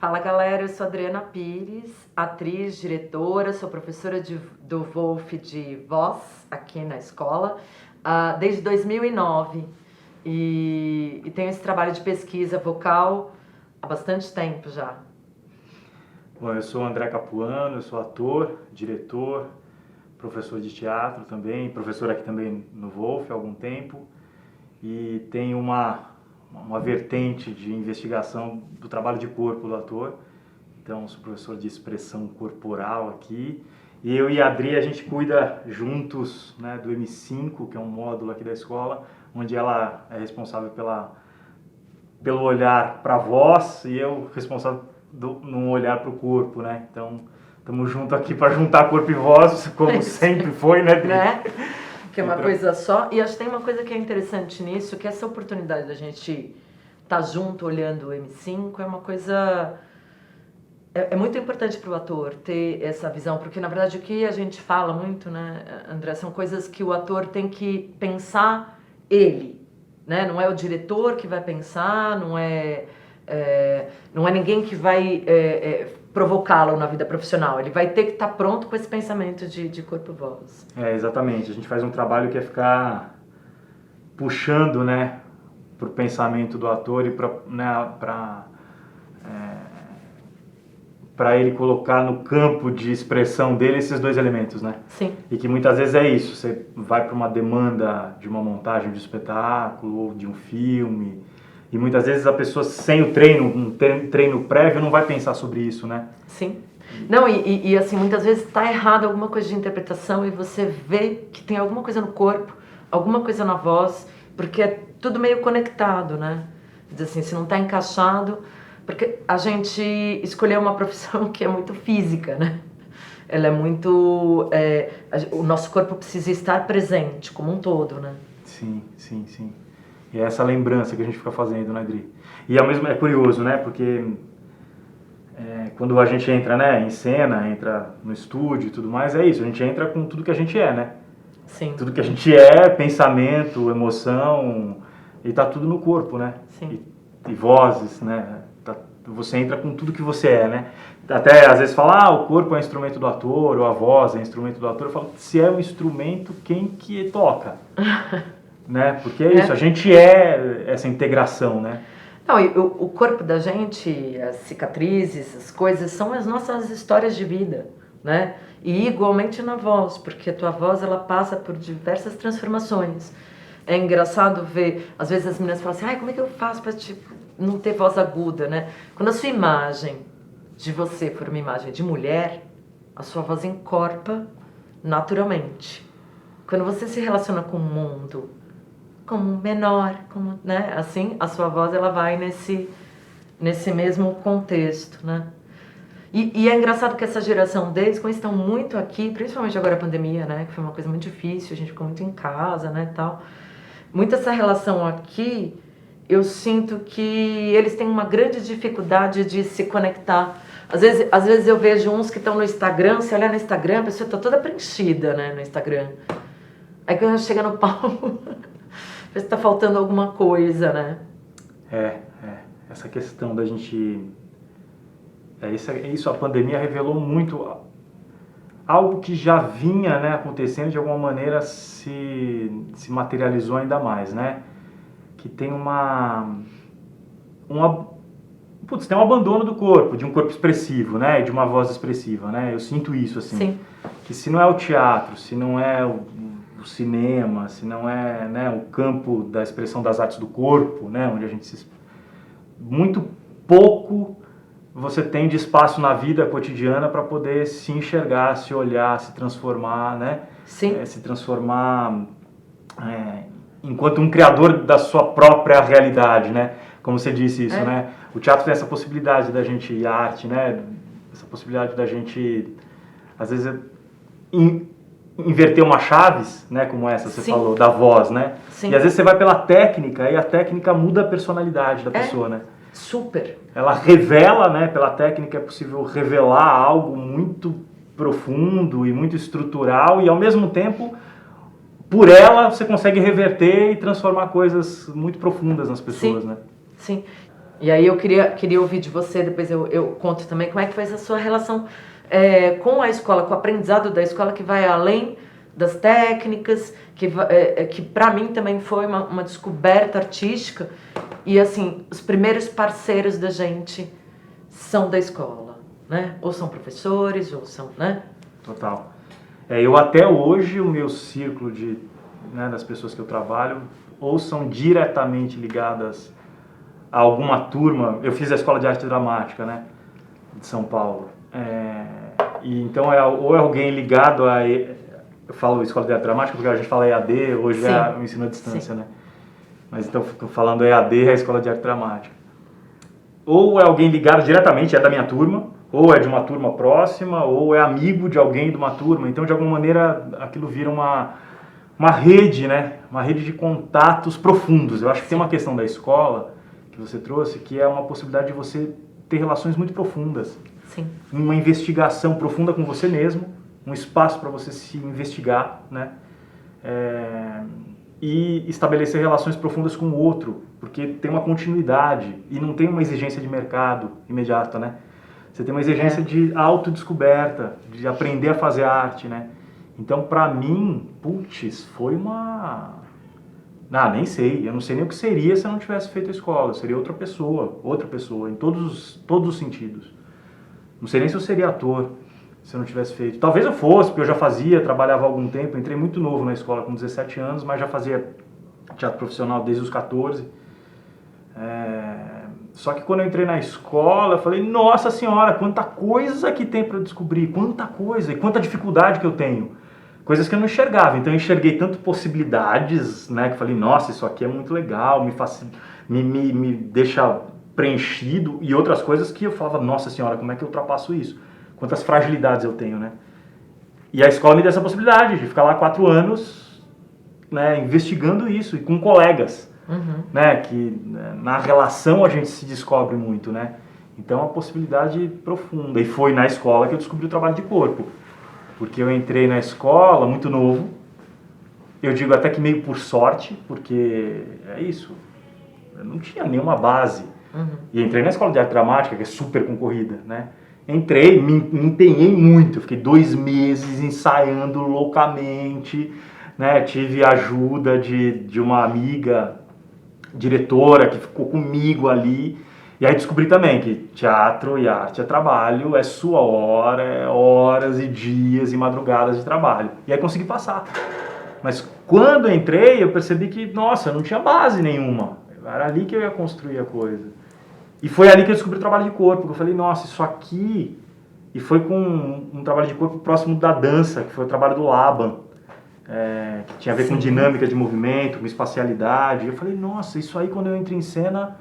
Fala galera, eu sou Adriana Pires, atriz, diretora, sou professora do Wolf de voz aqui na escola desde 2009 e tenho esse trabalho de pesquisa vocal há bastante tempo já. Bom, eu sou André Capuano, eu sou ator, diretor, professor de teatro também, professor aqui também no Wolf há algum tempo e tenho uma vertente de investigação do trabalho de corpo do ator. Então, sou professor de expressão corporal aqui. E eu e a Adri, a gente cuida juntos, né, do M5, que é um módulo aqui da escola, onde ela é responsável pelo olhar para a voz e eu responsável no olhar para o corpo, né? Então, estamos juntos aqui para juntar corpo e voz, como sempre foi, né, Adri? Né? Que é uma coisa só. E acho que tem uma coisa que é interessante nisso, que essa oportunidade da gente estar junto olhando o M5 é uma coisa... É muito importante para o ator ter essa visão, porque na verdade o que a gente fala muito, né, André, são coisas que o ator tem que pensar ele, né? Não é o diretor que vai pensar, não é ninguém que vai provocá-lo na vida profissional. Ele vai ter que estar pronto com esse pensamento de corpo e voz. Exatamente. A gente faz um trabalho que é ficar puxando, né, para o pensamento do ator e para ele colocar no campo de expressão dele esses dois elementos, né? Sim. E que muitas vezes é isso. Você vai para uma demanda de uma montagem de espetáculo ou de um filme e muitas vezes a pessoa sem o treino, treino prévio, não vai pensar sobre isso, né? Sim. Não, e assim, muitas vezes está errado alguma coisa de interpretação e você vê que tem alguma coisa no corpo, alguma coisa na voz, porque é tudo meio conectado, né? Quer dizer assim, se não está encaixado... Porque a gente escolheu uma profissão que é muito física, né? Ela é muito... o nosso corpo precisa estar presente como um todo, né? Sim. E é essa lembrança que a gente fica fazendo, né, Adri? E ao mesmo é curioso, né? Porque quando a gente entra, né, em cena, entra no estúdio e tudo mais, é isso. A gente entra com tudo que a gente é, né? Sim. Tudo que a gente é, pensamento, emoção, e tá tudo no corpo, né? Sim. E vozes, né? Você entra com tudo que você é, né? Até às vezes fala, o corpo é um instrumento do ator, ou a voz é um instrumento do ator. Eu falo, se é um instrumento, quem que toca? Né? Porque é isso, a gente é essa integração, né? Não, e o corpo da gente, as cicatrizes, as coisas, são as nossas histórias de vida, né? E igualmente na voz, porque a tua voz, ela passa por diversas transformações. É engraçado ver, às vezes as meninas falam assim, como é que eu faço para não ter voz aguda, né? Quando a sua imagem de você for uma imagem de mulher, a sua voz encorpa naturalmente. Quando você se relaciona com o mundo como menor, como, né? Assim, a sua voz ela vai nesse mesmo contexto, né? E é engraçado que essa geração deles, como estão muito aqui, principalmente agora a pandemia, né? Que foi uma coisa muito difícil, a gente ficou muito em casa, né, tal. Muito essa relação aqui, eu sinto que eles têm uma grande dificuldade de se conectar. Às vezes eu vejo uns que estão no Instagram, se olhar no Instagram, a pessoa está toda preenchida, né, no Instagram. Aí quando chega no palco, parece que está faltando alguma coisa, né? Essa questão da gente... Isso, a pandemia revelou muito algo que já vinha, né, acontecendo, de alguma maneira se materializou ainda mais, né? Que tem tem um abandono do corpo, de um corpo expressivo, né, de uma voz expressiva, né? Eu sinto isso, assim. Sim. Que se não é o teatro, se não é o cinema, se não é, né, o campo da expressão das artes do corpo, né, onde a gente muito pouco você tem de espaço na vida cotidiana para poder se enxergar, se olhar, se transformar, né? Sim. Se transformar enquanto um criador da sua própria realidade, né? Como você disse isso, né? O teatro tem essa possibilidade da gente, e a arte, né? Essa possibilidade da gente, às vezes, inverter umas chaves, né? Como essa você falou, da voz, né? Sim. E às vezes você vai pela técnica e a técnica muda a personalidade da pessoa, né? Super. Ela revela, né? Pela técnica é possível revelar algo muito profundo e muito estrutural e ao mesmo tempo, por ela, você consegue reverter e transformar coisas muito profundas nas pessoas, Sim. né? Sim. E aí eu queria ouvir de você, depois eu conto também como é que foi essa sua relação com a escola, com o aprendizado da escola que vai além das técnicas, que para mim também foi uma descoberta artística. E assim, os primeiros parceiros da gente são da escola, né? Ou são professores, ou são, né? Total. Eu até hoje, o meu círculo das pessoas que eu trabalho, ou são diretamente ligadas a alguma turma. Eu fiz a Escola de Arte Dramática, né, de São Paulo. E então ou é alguém ligado a... Eu falo Escola de Arte Dramática porque a gente fala EAD, hoje Sim. É o ensino à distância, Sim. né? Mas então, falando EAD, é a Escola de Arte Dramática. Ou é alguém ligado diretamente, é da minha turma, ou é de uma turma próxima, ou é amigo de alguém de uma turma. Então, de alguma maneira, aquilo vira uma rede, né? Uma rede de contatos profundos. Eu acho que tem uma questão da escola que você trouxe, que é uma possibilidade de você ter relações muito profundas. Sim. Uma investigação profunda com você mesmo, um espaço para você se investigar, né? E estabelecer relações profundas com o outro, porque tem uma continuidade e não tem uma exigência de mercado imediata, né? Você tem uma exigência de autodescoberta, de aprender a fazer arte, né? Então, para mim, foi uma... nem sei, eu não sei nem o que seria se eu não tivesse feito a escola, eu seria outra pessoa, em todos os sentidos. Não sei nem se eu seria ator, se eu não tivesse feito. Talvez eu fosse, porque eu já fazia, trabalhava há algum tempo, entrei muito novo na escola, com 17 anos, mas já fazia teatro profissional desde os 14. Só que quando eu entrei na escola, eu falei, nossa senhora, quanta coisa que tem para descobrir, quanta coisa e quanta dificuldade que eu tenho. Coisas que eu não enxergava, então eu enxerguei tanto possibilidades, né, que eu falei, nossa, isso aqui é muito legal, me deixa preenchido, e outras coisas que eu falava, nossa senhora, como é que eu ultrapasso isso? Quantas fragilidades eu tenho, né? E a escola me deu essa possibilidade de ficar lá 4 anos, né, investigando isso, e com colegas, né, que na relação a gente se descobre muito, né? Então, é uma possibilidade profunda, e foi na escola que eu descobri o trabalho de corpo. Porque eu entrei na escola muito novo, eu digo até que meio por sorte, porque é isso, eu não tinha nenhuma base. E entrei na Escola de Arte Dramática, que é super concorrida, né? Entrei, me empenhei muito, fiquei 2 meses ensaiando loucamente, né? Tive a ajuda de uma amiga diretora que ficou comigo ali. E aí descobri também que teatro e arte é trabalho, é sua hora, é horas e dias e madrugadas de trabalho. E aí consegui passar. Mas quando eu entrei, eu percebi que, nossa, eu não tinha base nenhuma. Era ali que eu ia construir a coisa. E foi ali que eu descobri o trabalho de corpo, que eu falei, nossa, isso aqui... E foi com um trabalho de corpo próximo da dança, que foi o trabalho do Laban, que tinha a ver com dinâmica de movimento, com espacialidade. Eu falei, nossa, isso aí quando eu entro em cena...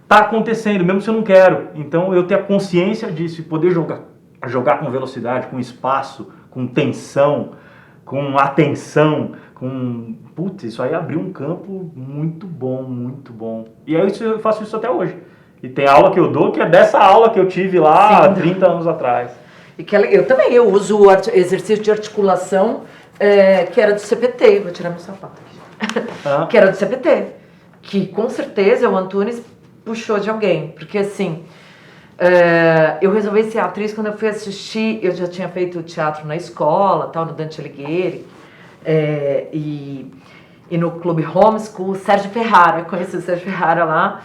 tá acontecendo, mesmo se eu não quero. Então, eu ter a consciência disso e poder jogar com velocidade, com espaço, com tensão, com atenção, isso aí abriu um campo muito bom, muito bom. E aí eu faço isso até hoje. E tem aula que eu dou que é dessa aula que eu tive lá há 30 anos atrás. E que eu uso o exercício de articulação que era do CPT. Vou tirar meu sapato aqui. Que era do CPT. Que com certeza o Antunes puxou de alguém, porque assim, eu resolvi ser atriz quando eu fui assistir, eu já tinha feito teatro na escola, tal, no Dante Alighieri, e no Clube Holmes com o Sérgio Ferrara, eu conheci o Sérgio Ferrara lá,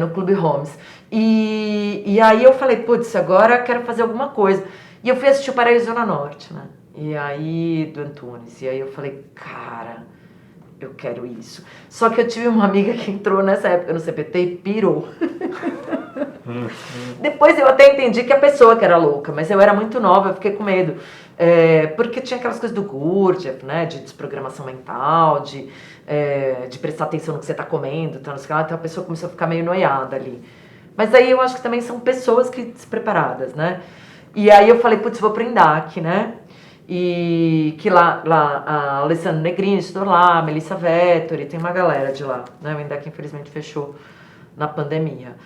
no Clube Holmes, e aí eu falei, putz, agora quero fazer alguma coisa, e eu fui assistir o Paraíso Zona Norte, né, e aí, do Antunes, e aí eu falei, cara... eu quero isso. Só que eu tive uma amiga que entrou nessa época no CPT e pirou. Depois eu até entendi que a pessoa que era louca, mas eu era muito nova, eu fiquei com medo. Porque tinha aquelas coisas do Gurdjieff, né? De desprogramação mental, de prestar atenção no que você está comendo, então a pessoa começou a ficar meio noiada ali. Mas aí eu acho que também são pessoas que despreparadas, né? E aí eu falei, putz, vou pro Indac, né? E que lá a Alessandra Negrini estudou lá, a Melissa Vettori, tem uma galera de lá, né? O Indac infelizmente fechou na pandemia.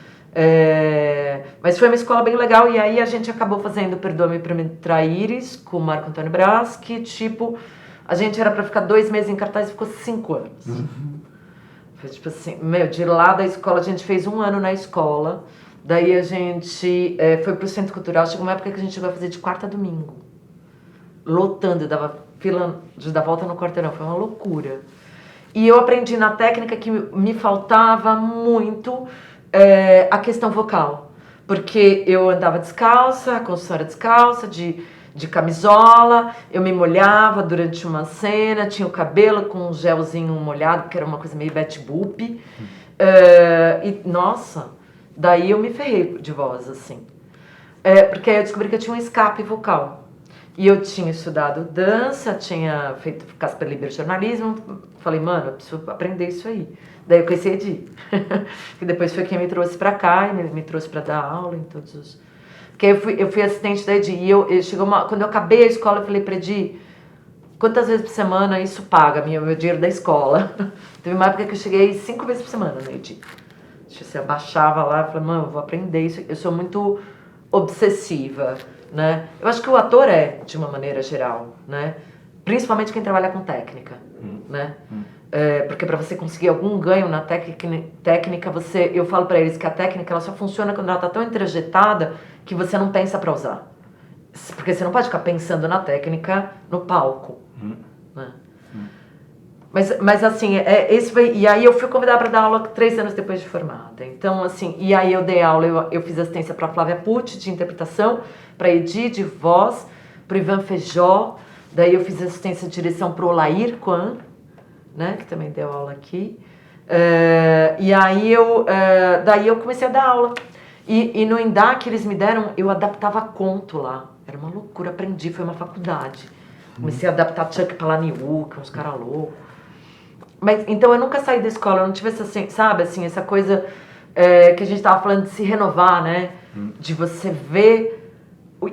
Mas foi uma escola bem legal, e aí a gente acabou fazendo Perdoa-me por me traíres com o Marco Antônio Brás, que tipo, a gente era pra ficar 2 meses em cartaz e ficou 5 anos. Foi tipo assim, de lá da escola, a gente fez 1 ano na escola, daí a gente foi pro Centro Cultural, chegou uma época que a gente chegou a fazer de quarta a domingo, lotando, dava fila de dar volta no quarteirão, foi uma loucura. E eu aprendi na técnica que me faltava muito a questão vocal, porque eu andava descalça, a construção era descalça, de camisola, eu me molhava durante uma cena, tinha o cabelo com um gelzinho molhado, que era uma coisa meio Betty Boop. E, nossa, daí eu me ferrei de voz, assim. Porque aí eu descobri que eu tinha um escape vocal. E eu tinha estudado dança, tinha feito Casper Liber jornalismo. Falei, mano, eu preciso aprender isso aí. Daí eu conheci a Edi, que depois foi quem me trouxe pra cá e me trouxe pra dar aula em todos os... Porque eu fui assistente da Edi. E quando eu acabei a escola, eu falei pra Edi, quantas vezes por semana isso paga meu dinheiro da escola? Teve uma época que eu cheguei 5 vezes por semana na Edi. Você abaixava lá e falei, mano, eu vou aprender isso. Eu sou muito obsessiva, né? Eu acho que o ator de uma maneira geral, né? Principalmente quem trabalha com técnica, né? Porque para você conseguir algum ganho na técnica, eu falo para eles que a técnica ela só funciona quando ela está tão introjetada que você não pensa para usar. Porque você não pode ficar pensando na técnica no palco, né? Mas assim, e aí eu fui convidada para dar aula 3 anos depois de formada. Então, assim, e aí eu dei aula, eu fiz assistência para Flávia Pucci de interpretação, para Edi de voz, para Ivan Feijó, daí eu fiz assistência de direção para o Olair Kwan, né, que também deu aula aqui. E aí daí eu comecei a dar aula. E no Indá que eles me deram, eu adaptava conto lá. Era uma loucura, aprendi, foi uma faculdade. Comecei a adaptar Chuck Palahniuk, uns caras loucos. Mas, então eu nunca saí da escola, eu não tive essa, sabe, assim, essa coisa que a gente tava falando de se renovar, né? De você ver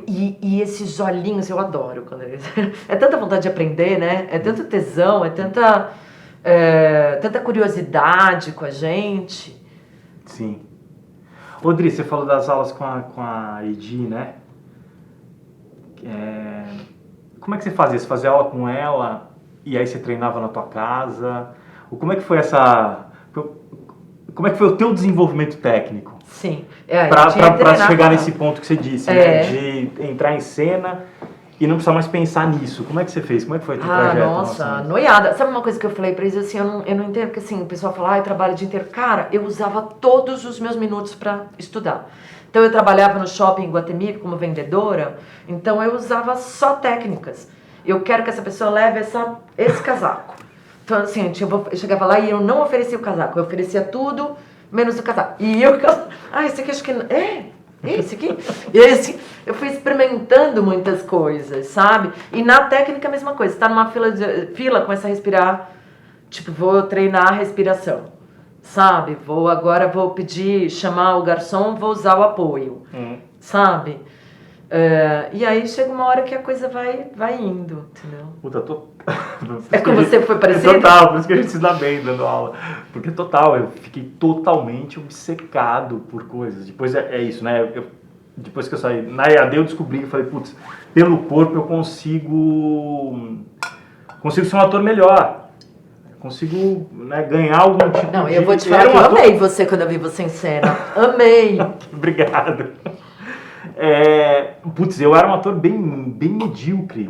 e esses olhinhos, eu adoro quando eles... É tanta vontade de aprender, né? É tanto tesão, é tanta curiosidade com a gente. Sim. Odri, você falou das aulas com a Edi, né? Como é que você fazia? Você fazia aula com ela e aí você treinava na tua casa? Como é que foi como é que foi o teu desenvolvimento técnico? Sim. Para chegar nesse ponto que você disse, né? De entrar em cena e não precisar mais pensar nisso. Como é que você fez? Como é que foi o teu trajeto? Nossa, noiada. Sabe uma coisa que eu falei pra eles, assim, eu não entendo, porque assim, o pessoal fala, eu trabalho o dia inteiro. Cara, eu usava todos os meus minutos pra estudar. Então eu trabalhava no shopping em Guatemi como vendedora, então eu usava só técnicas. Eu quero que essa pessoa leve esse casaco. Então assim, eu chegava lá e eu não oferecia o casaco, eu oferecia tudo menos o casaco. E esse aqui acho que esse aqui. E aí, assim, eu fui experimentando muitas coisas, sabe? E na técnica a mesma coisa. Você tá numa fila, começa a respirar. Tipo, vou treinar a respiração, sabe? Agora vou chamar o garçom, vou usar o apoio, sabe? E aí chega uma hora que a coisa vai indo, entendeu? Puta, com você foi parecido? Total, por isso que a gente se dá bem dando aula. Porque total, eu fiquei totalmente obcecado por coisas. Depois é isso, né? Depois que eu saí na EAD eu descobri, eu falei, putz, pelo corpo eu consigo ser um ator melhor. Consigo, né, ganhar algum tipo de... Não, eu vou te falar que eu amei você quando eu vi você em cena. Amei! Obrigado. Eu era um ator bem medíocre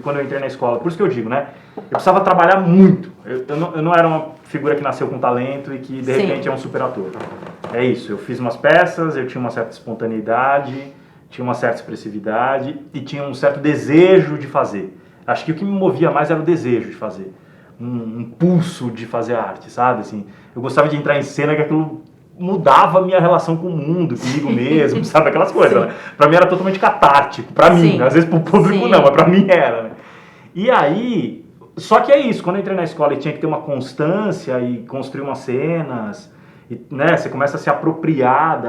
quando eu entrei na escola. Por isso que eu digo, né? Eu precisava trabalhar muito. Eu não era uma figura que nasceu com talento e que de repente é um super ator. É isso, eu fiz umas peças, eu tinha uma certa espontaneidade, tinha uma certa expressividade e tinha um certo desejo de fazer. Acho que o que me movia mais era o desejo de fazer. Um pulso de fazer arte, sabe? Assim, eu gostava de entrar em cena que aquilo mudava a minha relação com o mundo, comigo mesmo, sabe? Aquelas coisas, né? Pra mim era totalmente catártico, pra mim, às vezes pro público não, mas pra mim era, né? E aí, só que é isso, quando eu entrei na escola e tinha que ter uma constância e construir umas cenas, e, né, você começa a se apropriar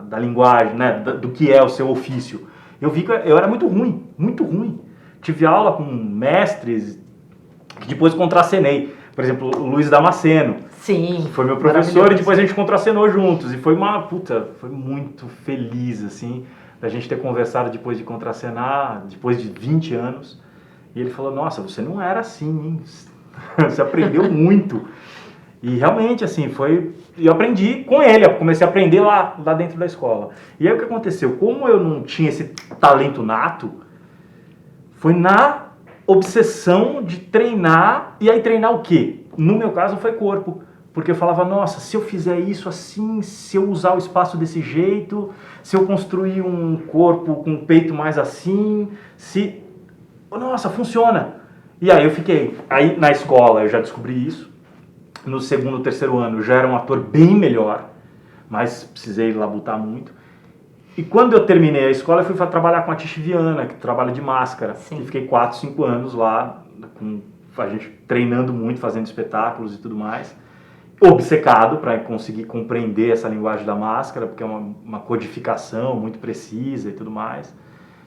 da linguagem, né, do que é o seu ofício. Eu vi que eu era muito ruim. Tive aula com mestres que depois contracenei. Por exemplo, o Luiz Damasceno. Sim. Que foi meu professor e depois a gente contracenou juntos. E foi foi muito feliz, assim, da gente ter conversado depois de contracenar, depois de 20 anos. E ele falou, nossa, você não era assim, hein? Você aprendeu muito. E realmente, assim, eu aprendi com ele, eu comecei a aprender lá dentro da escola. E aí o que aconteceu? Como eu não tinha esse talento nato, foi na obsessão de treinar, e aí treinar o quê? No meu caso foi corpo, porque eu falava, nossa, se eu fizer isso assim, se eu usar o espaço desse jeito, se eu construir um corpo com um peito mais assim, nossa, funciona. E aí eu fiquei, aí na escola eu já descobri isso, no segundo, terceiro ano eu já era um ator bem melhor, mas precisei labutar muito. E quando eu terminei a escola, eu fui trabalhar com a Tish Viana, que trabalha de máscara. Sim. E fiquei 4, 5 anos lá, com a gente treinando muito, fazendo espetáculos e tudo mais. Obcecado para conseguir compreender essa linguagem da máscara, porque é uma codificação muito precisa e tudo mais.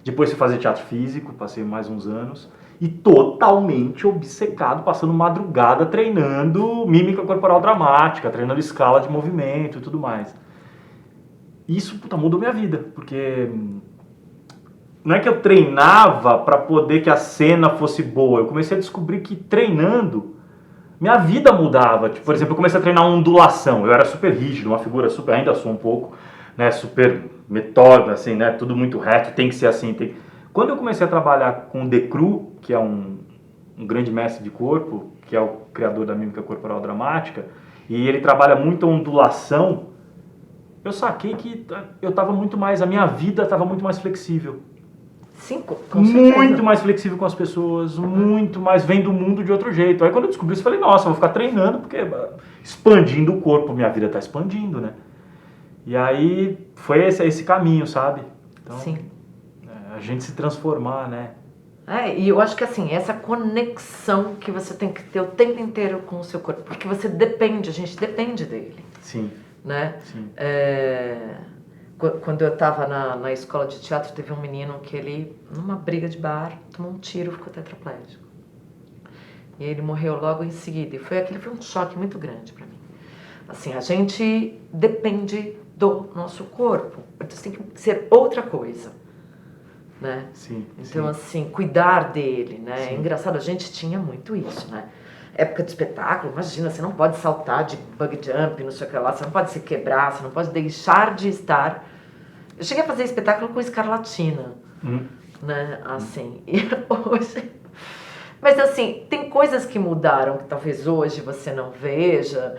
Depois fui fazer teatro físico, passei mais uns anos. E totalmente obcecado, passando madrugada treinando mímica corporal dramática, treinando escala de movimento e tudo mais. Isso, mudou minha vida, porque não é que eu treinava para poder que a cena fosse boa, eu comecei a descobrir que treinando, minha vida mudava. Tipo, por exemplo, eu comecei a treinar ondulação, eu era super rígido, uma figura super, ainda sou um pouco, né, super metódico, assim, né, tudo muito reto, tem que ser assim. Quando eu comecei a trabalhar com o Decru, que é um grande mestre de corpo, que é o criador da mímica corporal dramática, e ele trabalha muito a ondulação, eu saquei que eu estava muito mais, a minha vida estava muito mais flexível. Sim, com certeza. Muito mais flexível com as pessoas, muito mais vendo o mundo de outro jeito. Aí quando eu descobri isso, eu falei, nossa, eu vou ficar treinando, porque expandindo o corpo, minha vida está expandindo, né? E aí foi esse caminho, sabe? Então, sim. A gente se transformar, né? E eu acho que assim, essa conexão que você tem que ter o tempo inteiro com o seu corpo, porque você depende, a gente depende dele. Sim. Né? Sim. Quando eu estava na escola de teatro, teve um menino que ele, numa briga de bar, tomou um tiro e ficou tetraplégico. E ele morreu logo em seguida. E foi um choque muito grande para mim. Assim, a gente depende do nosso corpo. Isso tem que ser outra coisa. Né? Sim, então, sim. assim, cuidar dele, né? Sim. É engraçado, a gente tinha muito isso, né? Época de espetáculo, imagina, você não pode saltar de bug jump, não sei o que lá, você não pode se quebrar, você não pode deixar de estar. Eu cheguei a fazer espetáculo com escarlatina, né, assim, e hoje... Mas assim, tem coisas que mudaram, que talvez hoje você não veja,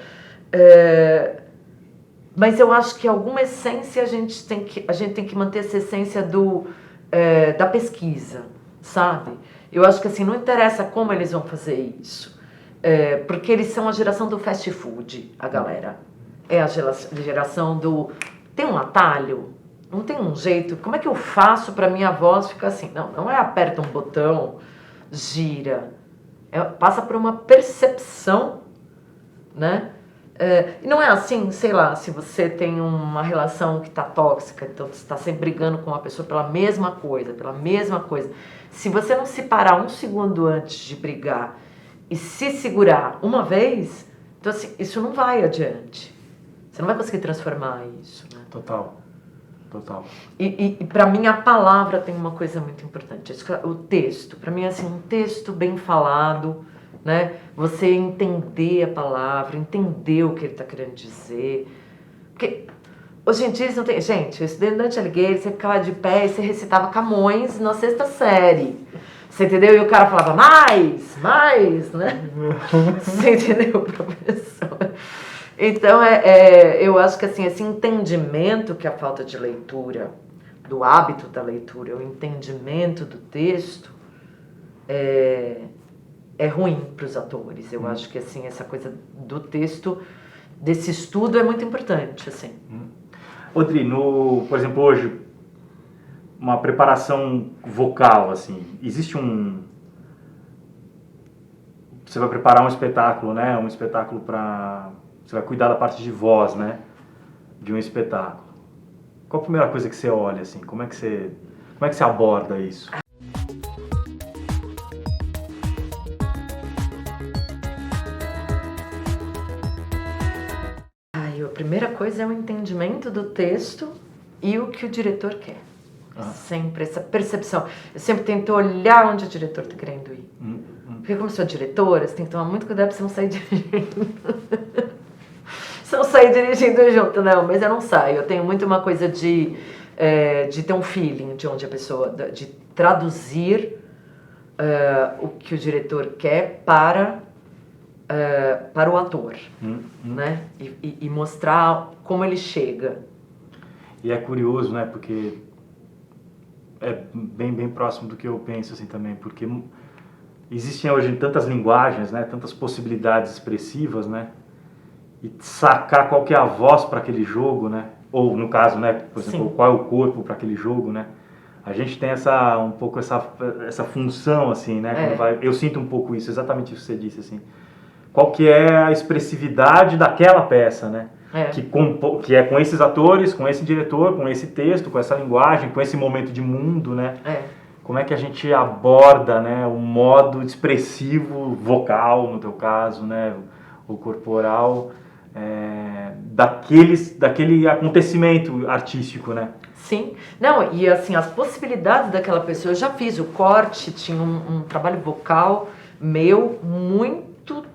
mas eu acho que alguma essência a gente tem que manter essa essência da pesquisa, sabe? Eu acho que assim, não interessa como eles vão fazer isso. Porque eles são a geração do fast food, a galera. É a geração do... Tem um atalho? Não tem um jeito? Como é que eu faço para minha voz ficar assim? Não é aperta um botão, gira. Passa por uma percepção, né? E não é assim, sei lá, se você tem uma relação que está tóxica, então você está sempre brigando com uma pessoa pela mesma coisa. Se você não se parar um segundo antes de brigar e se segurar uma vez, então assim, isso não vai adiante. Você não vai conseguir transformar isso, né? Total. E para mim a palavra tem uma coisa muito importante. O texto, para mim assim, um texto bem falado, né? Você entender a palavra, entender o que ele está querendo dizer. Porque hoje em dia não tem... Gente, eu estudei no Dante Alighieri, você ficava de pé e você recitava Camões na 6ª série. Você entendeu? E o cara falava, mais, né? Você entendeu, professor? Então, eu acho que assim, esse entendimento que a falta de leitura, do hábito da leitura, o entendimento do texto, é ruim para os atores. Eu acho que assim, essa coisa do texto, desse estudo é muito importante. Assim. Odri, por exemplo, hoje, uma preparação vocal, assim, existe você vai preparar um espetáculo, né? Um espetáculo para... Você vai cuidar da parte de voz, né? De um espetáculo. Qual a primeira coisa que você olha, assim? Como é que você aborda isso? A primeira coisa é o entendimento do texto e o que o diretor quer. Sempre essa percepção. Eu sempre tento olhar onde o diretor está querendo ir. Porque como eu sou diretora, você tem que tomar muito cuidado para você não sair dirigindo. Se eu sair dirigindo junto, não, mas eu não saio. Eu tenho muito uma coisa de ter um feeling de onde a pessoa, de traduzir o que o diretor quer para o ator, né? E mostrar como ele chega. E é curioso, né? Porque é bem próximo do que eu penso assim também, porque existem hoje tantas linguagens, né? Tantas possibilidades expressivas, né? E sacar qual que é a voz para aquele jogo, né? Ou no caso, né? Por exemplo, qual é o corpo para aquele jogo, né? A gente tem um pouco essa função assim, né? Eu sinto um pouco isso, exatamente isso que você disse assim. Qual que é a expressividade daquela peça, né? Que é com esses atores, com esse diretor, com esse texto, com essa linguagem, com esse momento de mundo, né? Como é que a gente aborda, né, o modo expressivo, vocal, no teu caso, né, o corporal, daquele acontecimento artístico, né? Sim. Não, e assim, as possibilidades daquela pessoa, eu já fiz o corte, tinha um trabalho vocal meu muito,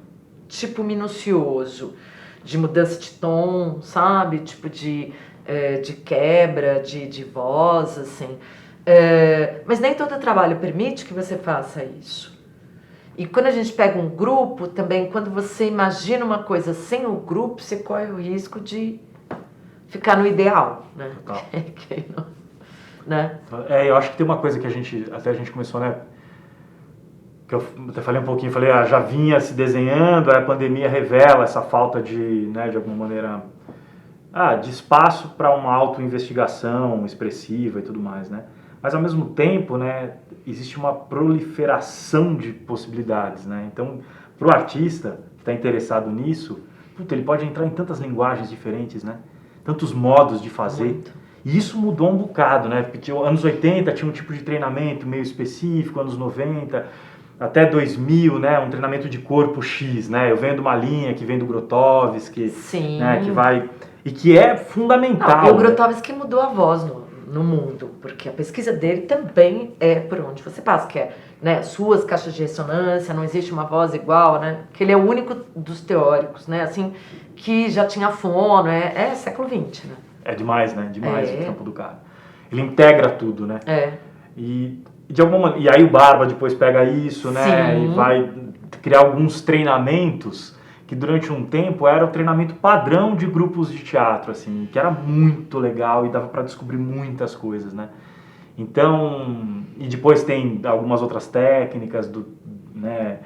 tipo, minucioso, de mudança de tom, sabe? Tipo, de quebra, de voz, assim. Mas nem todo trabalho permite que você faça isso. E quando a gente pega um grupo, também, quando você imagina uma coisa sem o grupo, você corre o risco de ficar no ideal, né? Né? Eu acho que tem uma coisa que a gente começou, né? Que eu até falei um pouquinho, já vinha se desenhando, a pandemia revela essa falta de, né, de alguma maneira, de espaço para uma autoinvestigação expressiva e tudo mais, né? Mas ao mesmo tempo, né, existe uma proliferação de possibilidades, né? Então, para o artista que está interessado nisso, ele pode entrar em tantas linguagens diferentes, né? Tantos modos de fazer. Muito. E isso mudou um bocado, né? Porque anos 80 tinha um tipo de treinamento meio específico, anos 90, até 2000, né? Um treinamento de corpo X, né? Eu venho de uma linha que vem do Grotowski, né? Que vai... E que é fundamental. Não, e o Grotowski mudou a voz no mundo, porque a pesquisa dele também é por onde você passa, que é, né, suas caixas de ressonância, não existe uma voz igual, né? Que ele é o único dos teóricos, né? Assim, que já tinha fono, é século XX, né? É demais, né? Demais o trampo do cara. Ele integra tudo, né? E de alguma maneira, e aí o Barba depois pega isso, né? Sim. E vai criar alguns treinamentos que durante um tempo era o treinamento padrão de grupos de teatro, assim, que era muito legal e dava para descobrir muitas coisas, né? Então, e depois tem algumas outras técnicas né,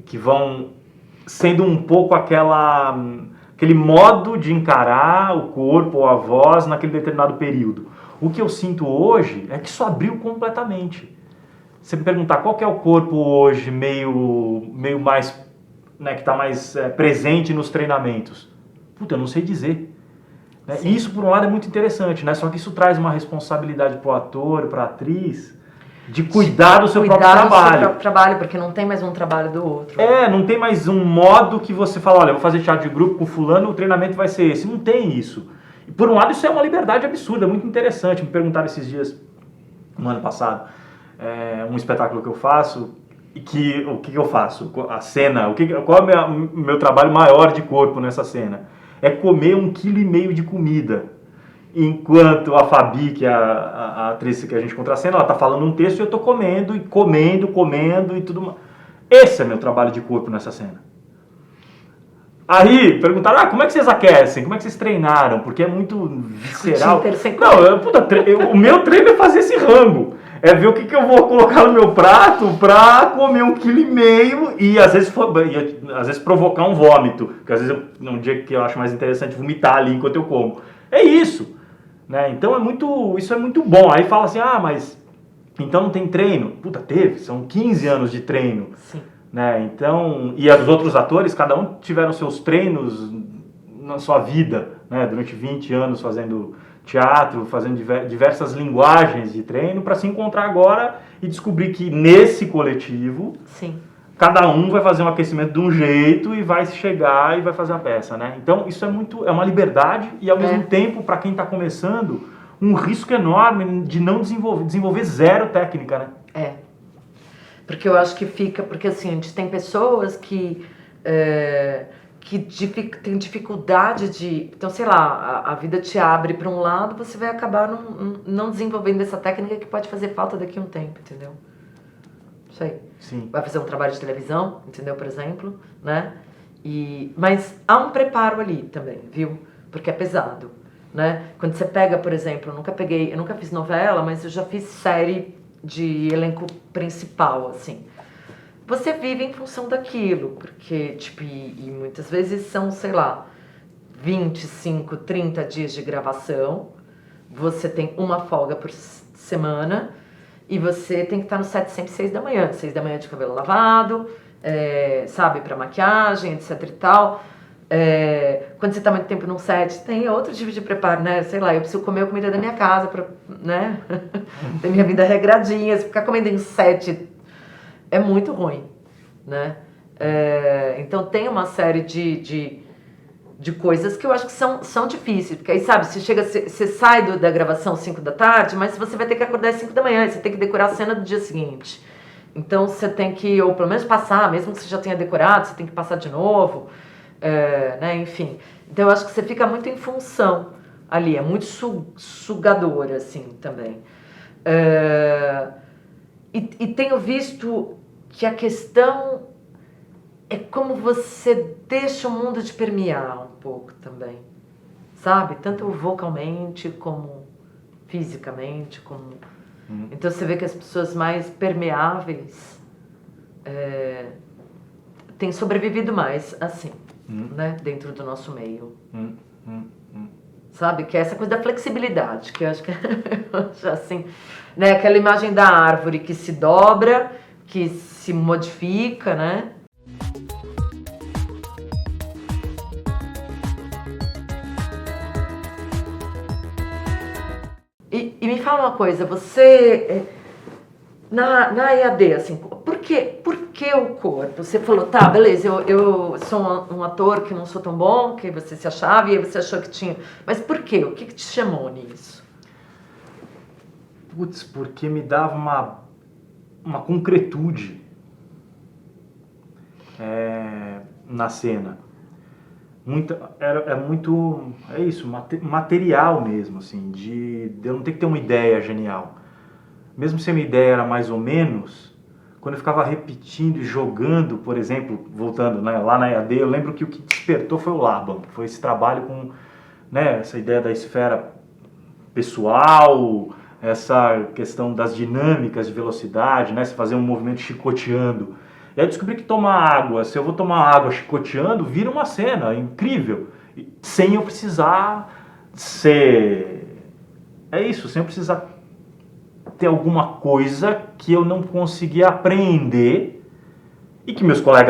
que vão sendo um pouco aquele modo de encarar o corpo ou a voz naquele determinado período. O que eu sinto hoje é que isso abriu completamente. Se você me perguntar qual que é o corpo hoje meio mais, né, que está mais presente nos treinamentos, eu não sei dizer. Né? E isso, por um lado, é muito interessante, né? Só que isso traz uma responsabilidade para o ator, para a atriz, de cuidar do seu próprio trabalho. Cuidar do seu próprio trabalho, porque não tem mais um trabalho do outro. Não tem mais um modo que você fala, olha, eu vou fazer teatro de grupo com fulano, o treinamento vai ser esse. Não tem isso. E, por um lado, isso é uma liberdade absurda, muito interessante. Me perguntaram esses dias, no ano passado, um espetáculo que eu faço, o que eu faço? A cena, qual é o meu trabalho maior de corpo nessa cena? É comer 1,5 kg de comida. Enquanto a Fabi, que é a atriz que a gente contracena, ela está falando um texto e eu estou comendo e tudo mais. Esse é meu trabalho de corpo nessa cena. Aí, perguntaram, como é que vocês aquecem? Como é que vocês treinaram? Porque é muito visceral. Não, o meu treino é fazer esse rango. É ver o que eu vou colocar no meu prato para comer 1,5 kg e às vezes provocar um vômito. Porque às vezes, num dia que eu acho mais interessante, vomitar ali enquanto eu como. É isso. Né? Então isso é muito bom. Aí fala assim, mas então não tem treino? Teve, são 15 anos de treino. Sim. Né? Então, e os outros atores, cada um tiveram seus treinos na sua vida, né? Durante 20 anos fazendo teatro, fazendo diversas linguagens de treino, para se encontrar agora e descobrir que nesse coletivo, sim, cada um vai fazer um aquecimento de um jeito e vai chegar e vai fazer a peça, né? Então isso é uma liberdade e ao mesmo tempo, para quem está começando, um risco enorme de não desenvolver zero técnica, né? Porque eu acho que porque assim, a gente tem pessoas que tem dificuldade de... Então, sei lá, a vida te abre para um lado, você vai acabar não desenvolvendo essa técnica que pode fazer falta daqui a um tempo, entendeu? Isso aí. Sim. Vai fazer um trabalho de televisão, entendeu? Por exemplo, né? Mas há um preparo ali também, viu? Porque é pesado, né? Quando você pega, por exemplo, eu nunca fiz novela, mas eu já fiz série de elenco principal, assim. Você vive em função daquilo, porque, tipo, e muitas vezes são, sei lá, 25, 30 dias de gravação, você tem uma folga por semana e você tem que estar no set sempre 6 da manhã. 6 da manhã de cabelo lavado, sabe, pra maquiagem, etc e tal. Quando você tá muito tempo num set, tem outro tipo de preparo, né? Sei lá, eu preciso comer a comida da minha casa pra, né? Ter minha vida regradinha, ficar comendo em set é muito ruim, né? Então tem uma série de coisas que eu acho que são difíceis, porque aí, sabe, você sai da gravação 5 da tarde, mas você vai ter que acordar às 5 da manhã, você tem que decorar a cena do dia seguinte. Então você tem que, ou pelo menos passar, mesmo que você já tenha decorado, você tem que passar de novo, né? Enfim. Então eu acho que você fica muito em função ali, é muito sugador, assim, também. E tenho visto que a questão é como você deixa o mundo te permear um pouco também, sabe? Tanto vocalmente como fisicamente, como... Então você vê que as pessoas mais permeáveis têm sobrevivido mais, assim, né? Dentro do nosso meio. Sabe? Que é essa coisa da flexibilidade, que eu acho que assim, né? Aquela imagem da árvore que se dobra, que se modifica, né? E me fala uma coisa, você, na EAD, assim, por que o corpo? Você falou, tá, beleza, eu sou um ator que não sou tão bom, que você se achava, e aí você achou que tinha... Mas por quê? O que te chamou nisso? Putz, porque me dava uma concretude na cena. É isso, material mesmo, assim, de eu não ter que ter uma ideia genial. Mesmo se a minha ideia era mais ou menos, quando eu ficava repetindo e jogando, por exemplo, voltando, né, lá na EAD, eu lembro que o que despertou foi o Laban, foi esse trabalho com, né, essa ideia da esfera pessoal, essa questão das dinâmicas de velocidade, né, se fazer um movimento chicoteando. E aí eu descobri que tomar água, se eu vou tomar água chicoteando, vira uma cena incrível, sem eu precisar ser... É isso, sem eu precisar ter alguma coisa que eu não conseguia apreender e que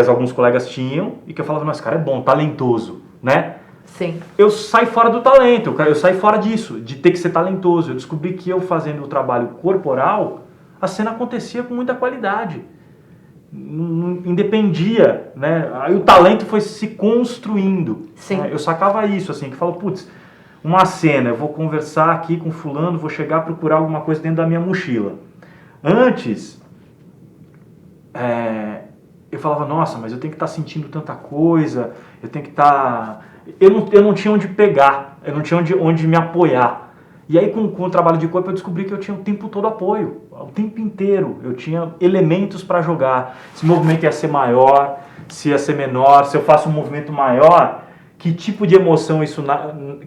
alguns colegas tinham, e que eu falava, nossa, esse cara é bom, talentoso, né? Sim. Eu saí fora do talento, eu saí fora disso, de ter que ser talentoso. Eu descobri que eu fazendo o trabalho corporal, a cena acontecia com muita qualidade. Não independia, né? Aí o talento foi se construindo. Sim. Né? Eu sacava isso, assim, que falo, putz, uma cena, eu vou conversar aqui com fulano, vou chegar a procurar alguma coisa dentro da minha mochila. Antes, eu falava, nossa, mas eu tenho que estar sentindo tanta coisa, eu tenho que estar... Eu não tinha onde pegar, eu não tinha onde me apoiar. E aí com o trabalho de corpo eu descobri que eu tinha o tempo todo apoio, o tempo inteiro. Eu tinha elementos para jogar. Se o movimento ia ser maior, se ia ser menor, se eu faço um movimento maior, que tipo de emoção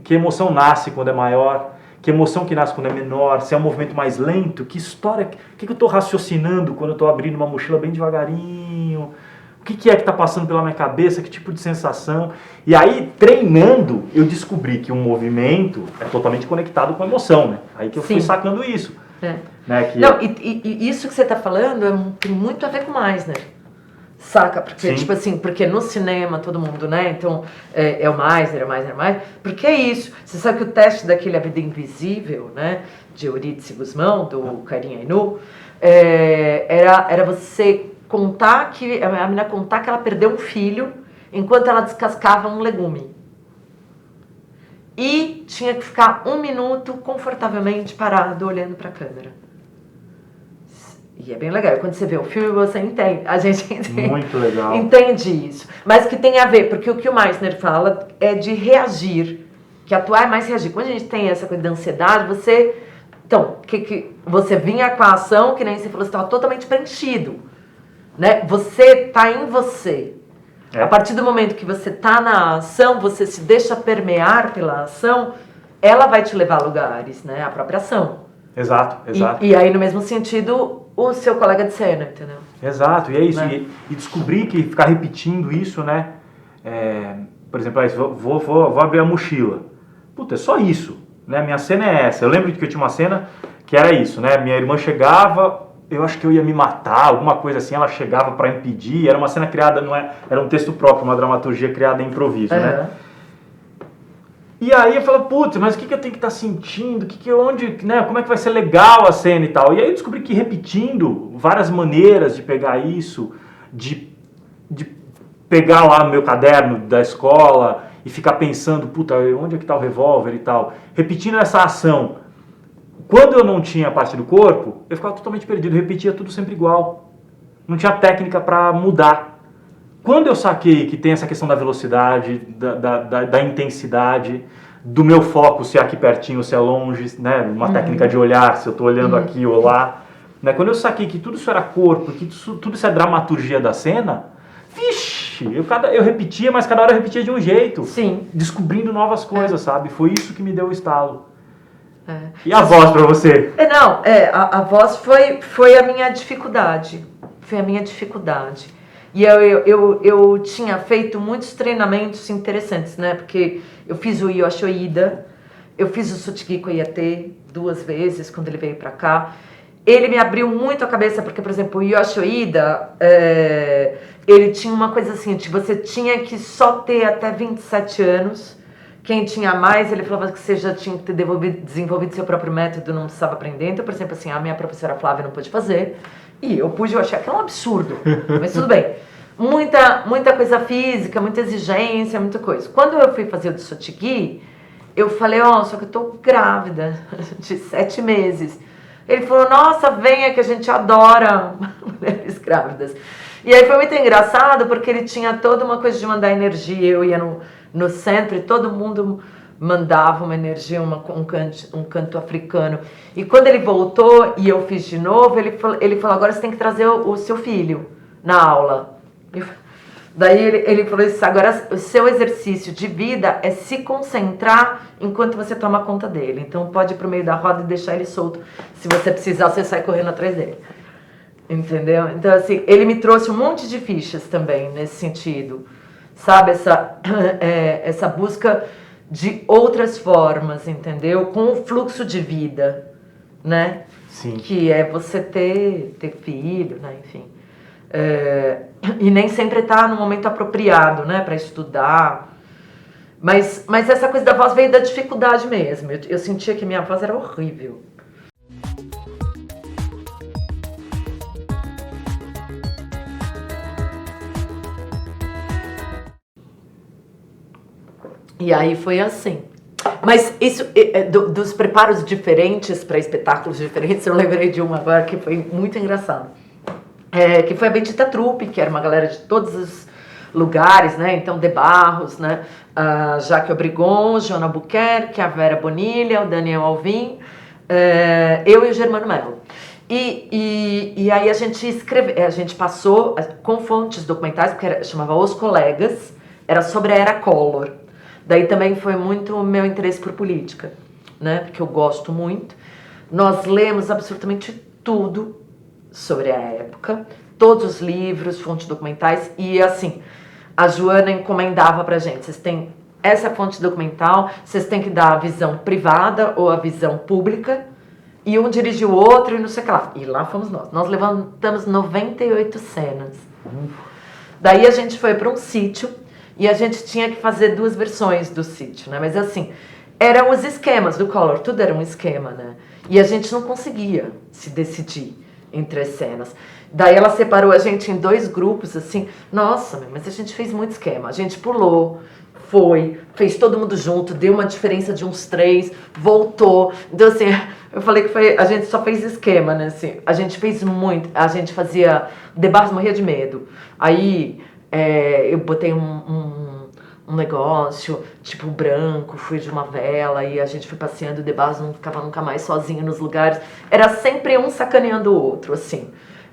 que emoção nasce quando é maior, que emoção que nasce quando é menor, se é um movimento mais lento, que história, o que eu estou raciocinando quando eu estou abrindo uma mochila bem devagarinho, o que é que está passando pela minha cabeça, que tipo de sensação. E aí, treinando, eu descobri que o movimento é totalmente conectado com a emoção, né? Aí que eu fui sacando isso. Né? Não, e isso que você está falando tem muito a ver com Meisner. Saca? Porque, Sim. tipo assim, porque no cinema todo mundo, né? Então, é o Meisner. Porque é isso. Você sabe que o teste daquele A Vida Invisível, né? De Eurídice Guzmão, do Carinha Inu, era você contar que... A menina contar que ela perdeu um filho enquanto ela descascava um legume. E tinha que ficar 1 minuto confortavelmente parado olhando para a câmera. E é bem legal. Quando você vê o filme, você entende. A gente entende, Muito legal. entende isso. Mas que tem a ver, porque o que o Meissner fala é de reagir. Que atuar é mais reagir. Quando a gente tem essa coisa da ansiedade, você... Então, que você vinha com a ação, que nem você falou, você estava totalmente preenchido. Né? Você está em você. A partir do momento que você está na ação, você se deixa permear pela ação, ela vai te levar a lugares, né? A própria ação. Exato. E aí, no mesmo sentido, o seu colega de cena, entendeu? Exato, e é isso. Né? E descobrir que ficar repetindo isso, né? Por exemplo, vou abrir a mochila. Puta, é só isso. Né? Minha cena é essa. Eu lembro que eu tinha uma cena que era isso, né? Minha irmã chegava, eu acho que eu ia me matar, alguma coisa assim, ela chegava para impedir. Era uma cena criada, era um texto próprio, uma dramaturgia criada em improviso, né? E aí eu falo, putz, mas o que eu tenho que estar sentindo? Onde, né? Como é que vai ser legal a cena e tal? E aí eu descobri que repetindo várias maneiras de pegar isso, de pegar lá no meu caderno da escola e ficar pensando, puta, onde é que está o revólver e tal, repetindo essa ação. Quando eu não tinha a parte do corpo, eu ficava totalmente perdido, repetia tudo sempre igual. Não tinha técnica para mudar. Quando eu saquei que tem essa questão da velocidade, da intensidade, do meu foco, se é aqui pertinho, se é longe, né? Uma técnica de olhar, se eu estou olhando aqui ou lá. Né? Quando eu saquei que tudo isso era corpo, que tudo isso é dramaturgia da cena, vixe, eu repetia, mas cada hora eu repetia de um jeito. Sim. Descobrindo novas coisas, sabe? Foi isso que me deu o estalo. E a voz para você? A voz foi a minha dificuldade. Foi a minha dificuldade. E eu tinha feito muitos treinamentos interessantes, né? Porque eu fiz o Yoshi Oida, eu fiz o Sutigi Koyate 2 vezes quando ele veio pra cá. Ele me abriu muito a cabeça, porque, por exemplo, o Yoshi Oida, ele tinha uma coisa assim, você tinha que só ter até 27 anos. Quem tinha mais, ele falava que você já tinha que ter desenvolvido seu próprio método, não precisava aprender. Então, por exemplo, assim, a minha professora Flávia não pôde fazer. E eu achei aquilo um absurdo, mas tudo bem. Muita coisa física, muita exigência, muita coisa. Quando eu fui fazer o do Sotigi, eu falei, só que eu tô grávida, de 7 meses. Ele falou, nossa, venha que a gente adora mulheres grávidas. E aí foi muito engraçado, porque ele tinha toda uma coisa de mandar energia. Eu ia no centro e todo mundo mandava uma energia, um canto africano. E quando ele voltou e eu fiz de novo, ele falou, agora você tem que trazer o seu filho na aula. Daí ele falou isso, agora o seu exercício de vida é se concentrar enquanto você toma conta dele. Então pode ir pro meio da roda e deixar ele solto. Se você precisar, você sai correndo atrás dele. Entendeu? Então, assim, ele me trouxe um monte de fichas também nesse sentido. Sabe, essa busca de outras formas, entendeu? Com o fluxo de vida, né? Sim. Que é você ter filho, né? Enfim. E nem sempre tá no momento apropriado, né? Para estudar. Mas essa coisa da voz veio da dificuldade mesmo. Eu sentia que minha voz era horrível. E aí foi assim. Mas isso, dos preparos diferentes para espetáculos diferentes, eu lembrei de uma agora que foi muito engraçado. Que foi a Bendita Trupe, que era uma galera de todos os lugares, né? Então, De Barros, né? A Jaque Obrigon, Joana Albuquerque, a Vera Bonilha, o Daniel Alvim, eu e o Germano Mello. E aí a gente passou com fontes documentais, porque chamava Os Colegas, era sobre a Era Collor. Daí também foi muito o meu interesse por política, né? Porque eu gosto muito. Nós lemos absolutamente tudo sobre a época, todos os livros, fontes documentais, e assim, a Joana encomendava pra gente, vocês têm essa fonte documental, vocês têm que dar a visão privada ou a visão pública, e um dirigiu o outro e não sei o que lá. E lá fomos nós. Nós levantamos 98 cenas. Daí a gente foi para um sítio, e a gente tinha que fazer 2 versões do sítio, né? Mas assim, eram os esquemas do Collor, tudo era um esquema, né? E a gente não conseguia se decidir entre as cenas. Daí ela separou a gente em 2 grupos, assim. Nossa, mas a gente fez muito esquema. A gente pulou, foi, fez todo mundo junto, deu uma diferença de uns 3, voltou. Então, assim, eu falei que a gente só fez esquema, né? Assim, a gente fez muito, a gente fazia, The Barros morria de medo. Aí eu botei um negócio, tipo branco, fui de uma vela e a gente foi passeando, o The Barros não ficava nunca mais sozinho nos lugares. Era sempre um sacaneando o outro, assim.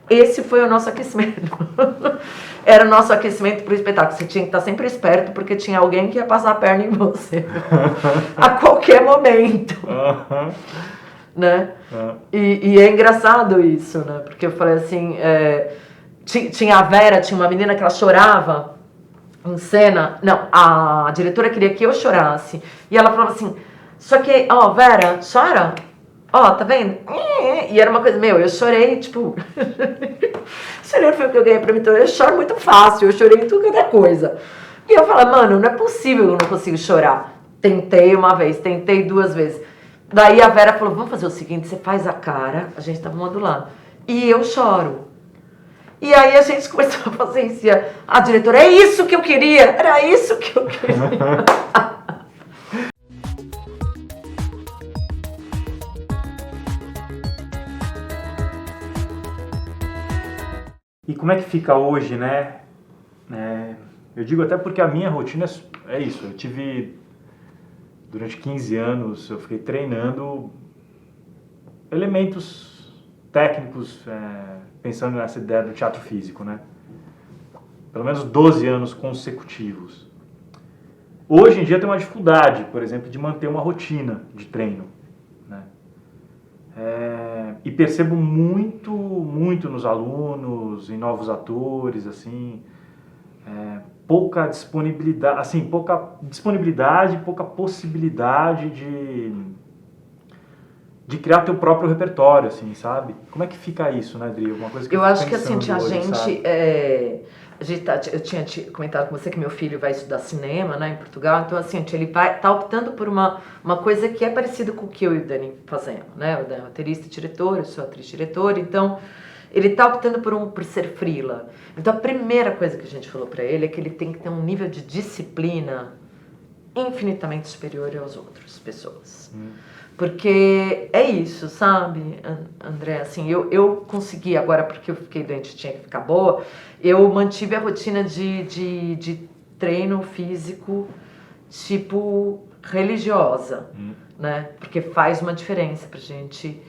Esse foi o nosso aquecimento. Era o nosso aquecimento para o espetáculo. Você tinha que estar sempre esperto, porque tinha alguém que ia passar a perna em você. A qualquer momento. Né? E é engraçado isso, né? Porque eu falei assim, tinha a Vera, tinha uma menina que ela chorava em cena. Não, a diretora queria que eu chorasse. E ela falava assim, só que, ó, Vera, chora. Ó, tá vendo? E era uma coisa, eu chorei, tipo... Chorei foi o que eu ganhei pra mim, então eu choro muito fácil, eu chorei em tudo que é coisa. E eu falei, mano, não é possível que eu não consigo chorar. Tentei uma vez, tentei 2 vezes. Daí a Vera falou, vamos fazer o seguinte, você faz a cara, a gente tava um do lado, e eu choro. E aí a gente começou a fazer isso, a diretora, é isso que eu queria, era isso que eu queria. E como é que fica hoje, né? Eu digo até porque a minha rotina é isso. Eu tive, durante 15 anos, eu fiquei treinando elementos técnicos, pensando nessa ideia do teatro físico, né? Pelo menos 12 anos consecutivos. Hoje em dia eu tenho uma dificuldade, por exemplo, de manter uma rotina de treino, né? E percebo muito nos alunos, em novos atores, assim, pouca disponibilidade, pouca possibilidade de criar teu próprio repertório, assim, sabe? Como é que fica isso, né, Adri? Uma coisa que eu acho que assim, eu tinha comentado com você que meu filho vai estudar cinema, né, em Portugal, então assim, ele tá optando por uma coisa que é parecida com o que eu e o Dani fazemos, né, o Dani é roteirista e diretor, eu sou atriz e diretora, então ele tá optando por ser freela. Então a primeira coisa que a gente falou pra ele é que ele tem que ter um nível de disciplina infinitamente superior às outras pessoas. Porque é isso, sabe, André? Assim, eu consegui agora, porque eu fiquei doente, tinha que ficar boa, eu mantive a rotina de treino físico, tipo, religiosa, né? Porque faz uma diferença pra gente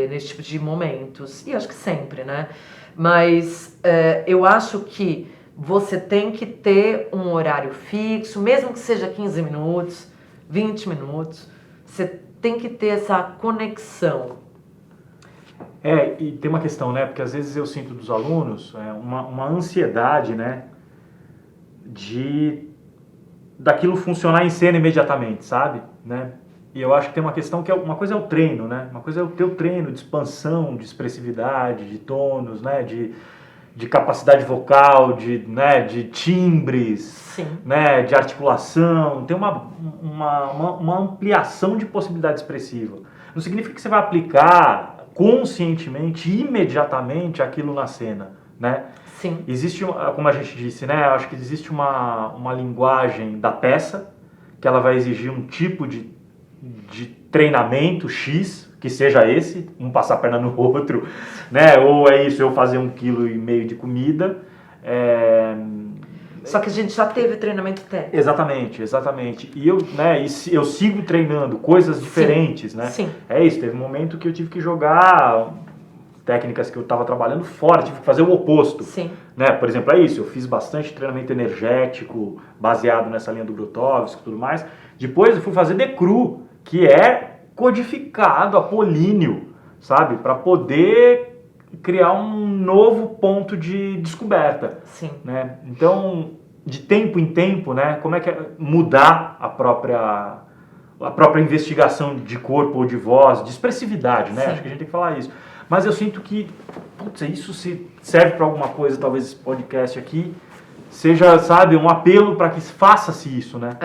nesse tipo de momentos. E acho que sempre, né? Mas eu acho que você tem que ter um horário fixo, mesmo que seja 15 minutos, 20 minutos, você tem que ter essa conexão. E tem uma questão, né? Porque às vezes eu sinto dos alunos uma ansiedade, né? Daquilo funcionar em cena imediatamente, sabe? Né? E eu acho que tem uma questão que uma coisa é o treino, né? Uma coisa é o teu treino de expansão, de expressividade, de tônus, né? De capacidade vocal, de timbres, Sim. Né? De articulação. Tem uma ampliação de possibilidade expressiva. Não significa que você vai aplicar conscientemente, imediatamente, aquilo na cena, né? Sim. Existe, como a gente disse, né? Acho que existe uma linguagem da peça, que ela vai exigir um tipo de treinamento X, que seja esse, um passar a perna no outro, né? Ou é isso, eu fazer 1,5 kg de comida. Só que a gente já teve treinamento técnico. Exatamente. E eu sigo treinando coisas diferentes, né? Sim. É isso, teve um momento que eu tive que jogar técnicas que eu estava trabalhando fora, tive que fazer o oposto. Sim. Né? Por exemplo, é isso, eu fiz bastante treinamento energético, baseado nessa linha do Grotowski e tudo mais. Depois eu fui fazer decru, que é codificado, apolíneo, sabe? Para poder criar um novo ponto de descoberta. Sim. Né? Então, de tempo em tempo, né? Como é que é mudar a própria investigação de corpo ou de voz, de expressividade, né? Sim. Acho que a gente tem que falar isso. Mas eu sinto que, isso se serve para alguma coisa, talvez esse podcast aqui seja, sabe, um apelo para que faça-se isso, né?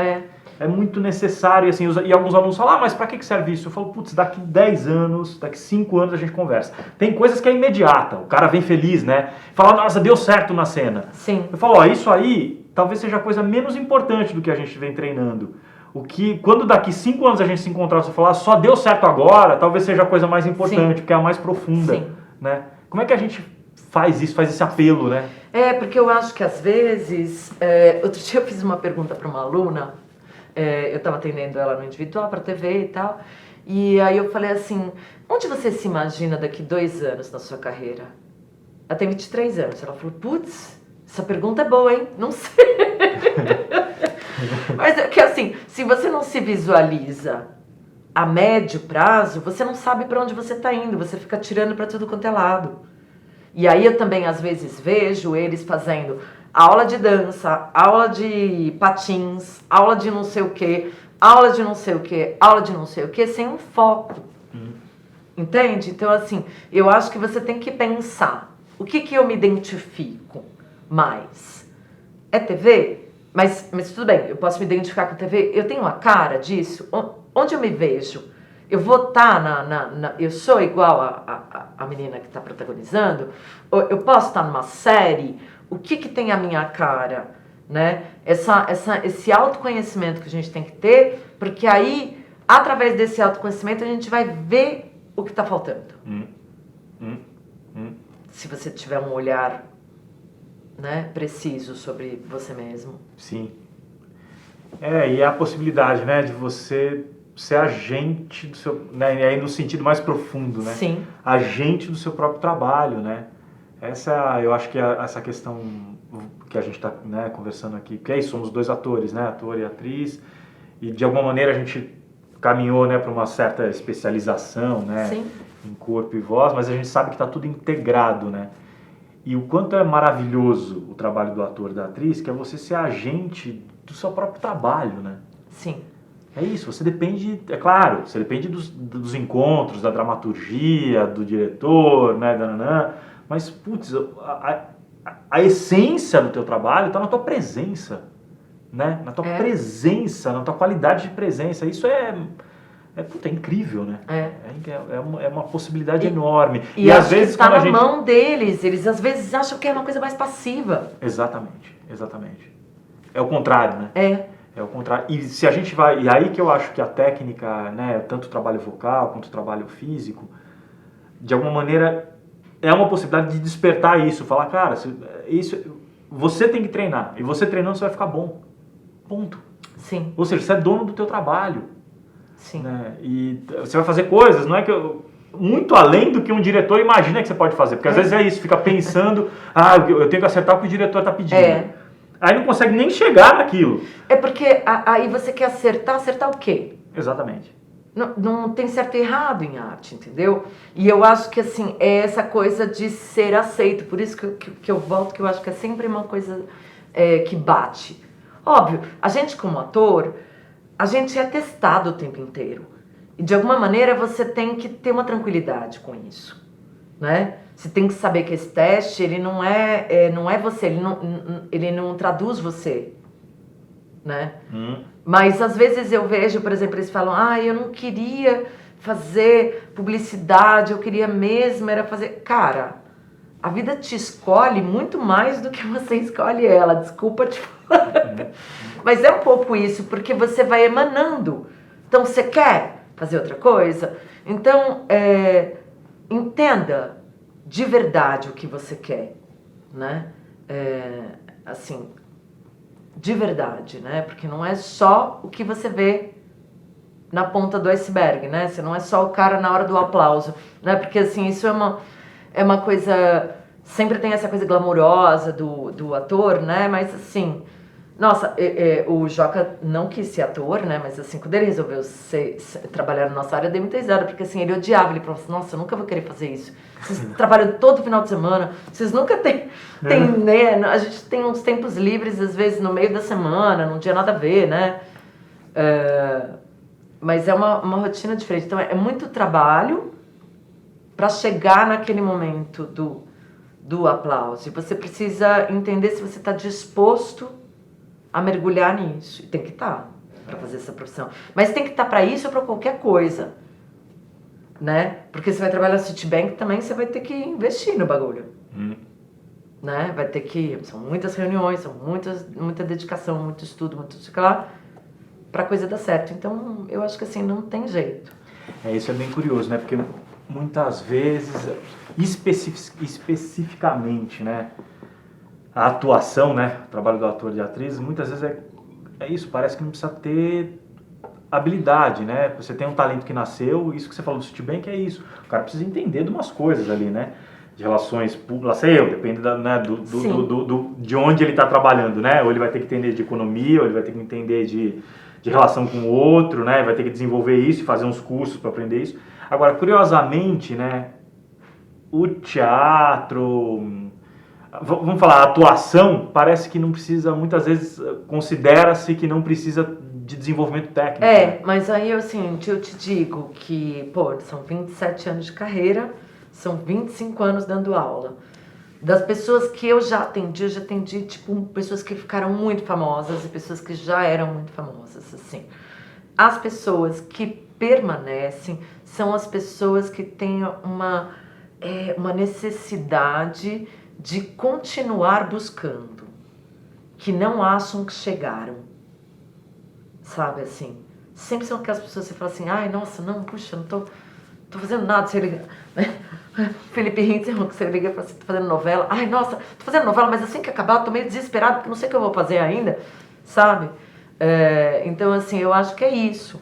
É muito necessário, assim, e alguns alunos falam, mas para que serve isso? Eu falo, daqui 10 anos, daqui 5 anos a gente conversa. Tem coisas que é imediata, o cara vem feliz, né? Fala, nossa, deu certo na cena. Sim. Eu falo, isso aí talvez seja a coisa menos importante do que a gente vem treinando. O que, quando daqui 5 anos a gente se encontrar e você falar só deu certo agora, talvez seja a coisa mais importante, porque é a mais profunda. Sim. Né? Como é que a gente faz isso, faz esse apelo, né? Porque eu acho que às vezes... outro dia eu fiz uma pergunta para uma aluna, eu estava atendendo ela no individual, para TV e tal, e aí eu falei assim, onde você se imagina daqui 2 anos na sua carreira? Ela tem 23 anos. Ela falou, putz, essa pergunta é boa, hein? Não sei. Mas é que assim, se você não se visualiza a médio prazo, você não sabe para onde você está indo, você fica tirando para tudo quanto é lado. E aí eu também às vezes vejo eles fazendo aula de dança, aula de patins, aula de não sei o que, aula de não sei o que, aula de não sei o que, sem um foco. Entende? Então assim, eu acho que você tem que pensar, o que eu me identifico mais? É TV? Mas tudo bem, eu posso me identificar com TV, eu tenho a cara disso, onde eu me vejo? Eu vou estar eu sou igual a menina que está protagonizando? Eu posso estar numa série? O que tem a minha cara? Né? Esse autoconhecimento que a gente tem que ter, porque aí, através desse autoconhecimento, a gente vai ver o que está faltando. Se você tiver um olhar, né, preciso sobre você mesmo. Sim. E a possibilidade, né, de você ser agente do seu, né, e aí no sentido mais profundo, né? Sim. Agente do seu próprio trabalho, né? Eu acho que essa questão que a gente está, né, conversando aqui, porque aí somos 2 atores, né, ator e atriz, e de alguma maneira a gente caminhou, né, para uma certa especialização, né, Sim. em corpo e voz, mas a gente sabe que está tudo integrado, né? E o quanto é maravilhoso o trabalho do ator e da atriz, que é você ser agente do seu próprio trabalho, né? Sim. É isso, você depende, é claro, você depende dos encontros, da dramaturgia, do diretor, né, mas, putz, a essência do teu trabalho está na tua presença, né? Na tua presença, na tua qualidade de presença. Isso é incrível, né? É uma possibilidade enorme. E às vezes está na mão deles. Eles às vezes acham que é uma coisa mais passiva. Exatamente. É o contrário, né? É o contrário. E se a gente vai... E aí que eu acho que a técnica, né, tanto o trabalho vocal quanto o trabalho físico, de alguma maneira, é uma possibilidade de despertar isso. Falar, cara, você tem que treinar. E você treinando, você vai ficar bom. Ponto. Sim. Ou seja, você é dono do teu trabalho. Sim. Né? E você vai fazer coisas, não é que muito além do que um diretor imagina que você pode fazer. Porque às vezes é isso, fica pensando, eu tenho que acertar o que o diretor está pedindo. Aí não consegue nem chegar naquilo. Porque aí você quer acertar o quê? Exatamente. Não tem certo e errado em arte, entendeu? E eu acho que assim, é essa coisa de ser aceito. Por isso que eu volto, que eu acho que é sempre uma coisa que bate. Óbvio, a gente como ator, a gente é testado o tempo inteiro. E de alguma maneira você tem que ter uma tranquilidade com isso, né? Você tem que saber que esse teste, ele não é você, ele não traduz você, né? Mas às vezes eu vejo, por exemplo, eles falam, eu não queria fazer publicidade, eu queria mesmo era fazer... Cara, a vida te escolhe muito mais do que você escolhe ela, desculpa te falar. Mas é um pouco isso, porque você vai emanando. Então você quer fazer outra coisa? Então, entenda de verdade o que você quer, né? Assim, de verdade, né? Porque não é só o que você vê na ponta do iceberg, né? Você não é só o cara na hora do aplauso, né? Porque assim, isso é uma coisa... Sempre tem essa coisa glamourosa do ator, né? Mas assim... Nossa, o Joca não quis ser ator, né? Mas assim, quando ele resolveu trabalhar na nossa área, eu dei muita risada, porque assim, ele odiava, ele falou assim, nossa, eu nunca vou querer fazer isso. Vocês trabalham todo final de semana, vocês nunca têm, né? A gente tem uns tempos livres, às vezes, no meio da semana, não tinha nada a ver, né? Mas é uma rotina diferente. Então, é muito trabalho para chegar naquele momento do aplauso. E você precisa entender se você está disposto a mergulhar nisso. E tem que estar para fazer essa profissão. Mas tem que estar para isso ou para qualquer coisa, né? Porque você vai trabalhar no Citibank também, você vai ter que investir no bagulho. né? Vai ter que... São muitas reuniões, muita dedicação, muito estudo, muito sei lá, pra coisa dar certo. Então, eu acho que assim, não tem jeito. Isso é bem curioso, né? Porque muitas vezes, especificamente, né? A atuação, né? O trabalho do ator e de atriz, muitas vezes é isso, parece que não precisa ter habilidade, né? Você tem um talento que nasceu, isso que você falou do Citibank é isso. O cara precisa entender de umas coisas ali, né? De relações públicas, depende né, de onde ele está trabalhando, né? Ou ele vai ter que entender de economia, ou ele vai ter que entender de relação com o outro, né? Vai ter que desenvolver isso e fazer uns cursos para aprender isso. Agora, curiosamente, né? O teatro, vamos falar, a atuação, parece que não precisa, muitas vezes, considera-se que não precisa de desenvolvimento técnico. Né? Mas aí assim, eu te digo que, são 27 anos de carreira, são 25 anos dando aula. Das pessoas que eu já atendi, tipo, pessoas que ficaram muito famosas e pessoas que já eram muito famosas, assim. As pessoas que permanecem são as pessoas que têm uma necessidade de continuar buscando, que não acham que chegaram, sabe, assim. Sempre são aquelas pessoas que você fala assim, ai, nossa, não, puxa, não tô fazendo nada, você liga... Felipe Rintz, que você liga e fala assim, tô fazendo novela, ai, nossa, tô fazendo novela, mas assim que acabar, eu tô meio desesperado, porque não sei o que eu vou fazer ainda, sabe? Então, assim, eu acho que é isso.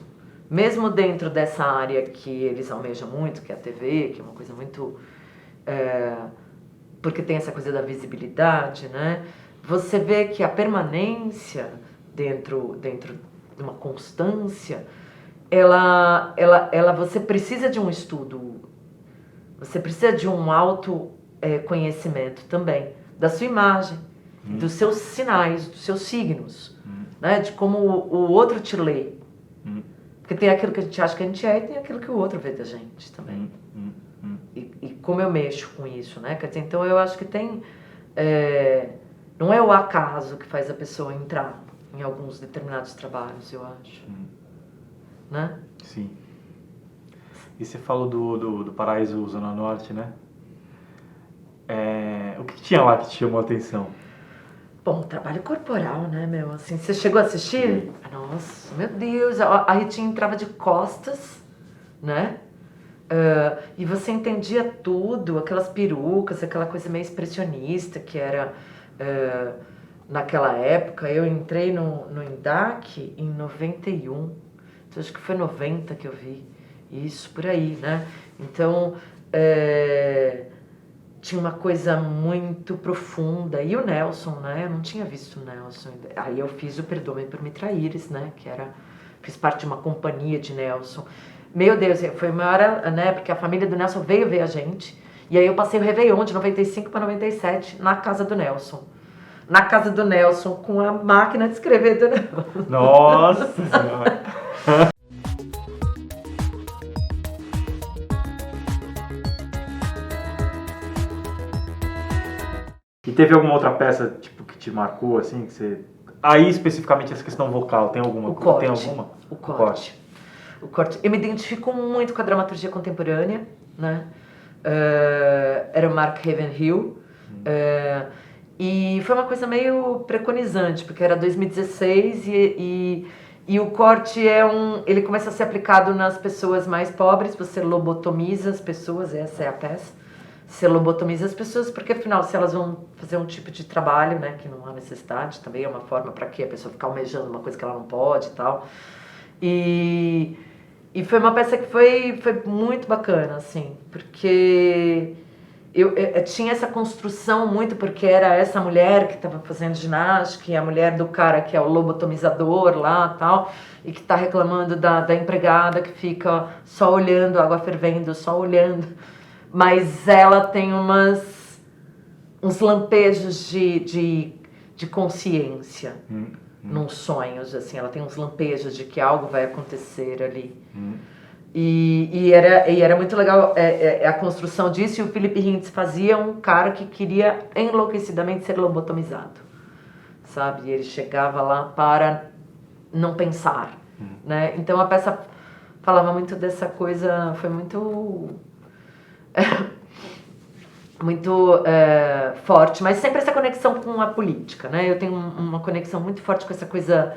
Mesmo dentro dessa área que eles almejam muito, que é a TV, que é uma coisa muito... porque tem essa coisa da visibilidade, né? Você vê que a permanência dentro de uma constância, você precisa de um estudo, você precisa de um autoconhecimento também, da sua imagem, dos seus sinais, dos seus signos, né? De como o outro te lê. Porque tem aquilo que a gente acha que a gente é e tem aquilo que o outro vê da gente também. E como eu mexo com isso, né? Quer dizer, então eu acho que tem... não é o acaso que faz a pessoa entrar em alguns determinados trabalhos, eu acho. Né? Sim. E você falou do Paraíso Zona Norte, né? O que tinha lá que te chamou a atenção? Bom, trabalho corporal, né, meu? Assim, você chegou a assistir? Nossa, meu Deus, a Ritinha entrava de costas, né? E você entendia tudo, aquelas perucas, aquela coisa meio expressionista que era naquela época. Eu entrei no INDAC em 91, então acho que foi 90 que eu vi, isso por aí, né? Então, tinha uma coisa muito profunda. E o Nelson, né? Eu não tinha visto o Nelson. Aí eu fiz o Perdoe por Me Traíres, né? Fiz parte de uma companhia de Nelson. Meu Deus, foi uma hora, né? Porque a família do Nelson veio ver a gente. E aí eu passei o Réveillon de 95 para 97 na casa do Nelson. Na casa do Nelson, com a máquina de escrever do Nelson. Nossa Senhora! E teve alguma outra peça tipo, que te marcou, assim, que você... Aí, especificamente, essa questão vocal, tem alguma? O corte. Tem alguma? O corte. Eu me identifico muito com a dramaturgia contemporânea, né? Era o Mark Ravenhill. E foi uma coisa meio preconizante, porque era 2016 e o corte ele começa a ser aplicado nas pessoas mais pobres. Você lobotomiza as pessoas, essa é a peça. Você lobotomiza as pessoas, porque afinal, se elas vão fazer um tipo de trabalho, né, que não há necessidade, também é uma forma para que a pessoa ficar almejando uma coisa que ela não pode e tal. E foi uma peça que foi muito bacana, assim, porque eu tinha essa construção muito, porque era essa mulher que estava fazendo ginástica e a mulher do cara que é o lobotomizador lá tal, e que está reclamando da empregada que fica só olhando a água fervendo, só olhando. Mas ela tem uns lampejos de consciência, nos sonhos, assim. Ela tem uns lampejos de que algo vai acontecer ali. E era muito legal a construção disso. E o Felipe Rintz fazia um cara que queria enlouquecidamente ser lobotomizado, sabe? E ele chegava lá para não pensar, né? Então a peça falava muito dessa coisa, foi muito muito forte, mas sempre essa conexão com a política, né? Eu tenho uma conexão muito forte com essa coisa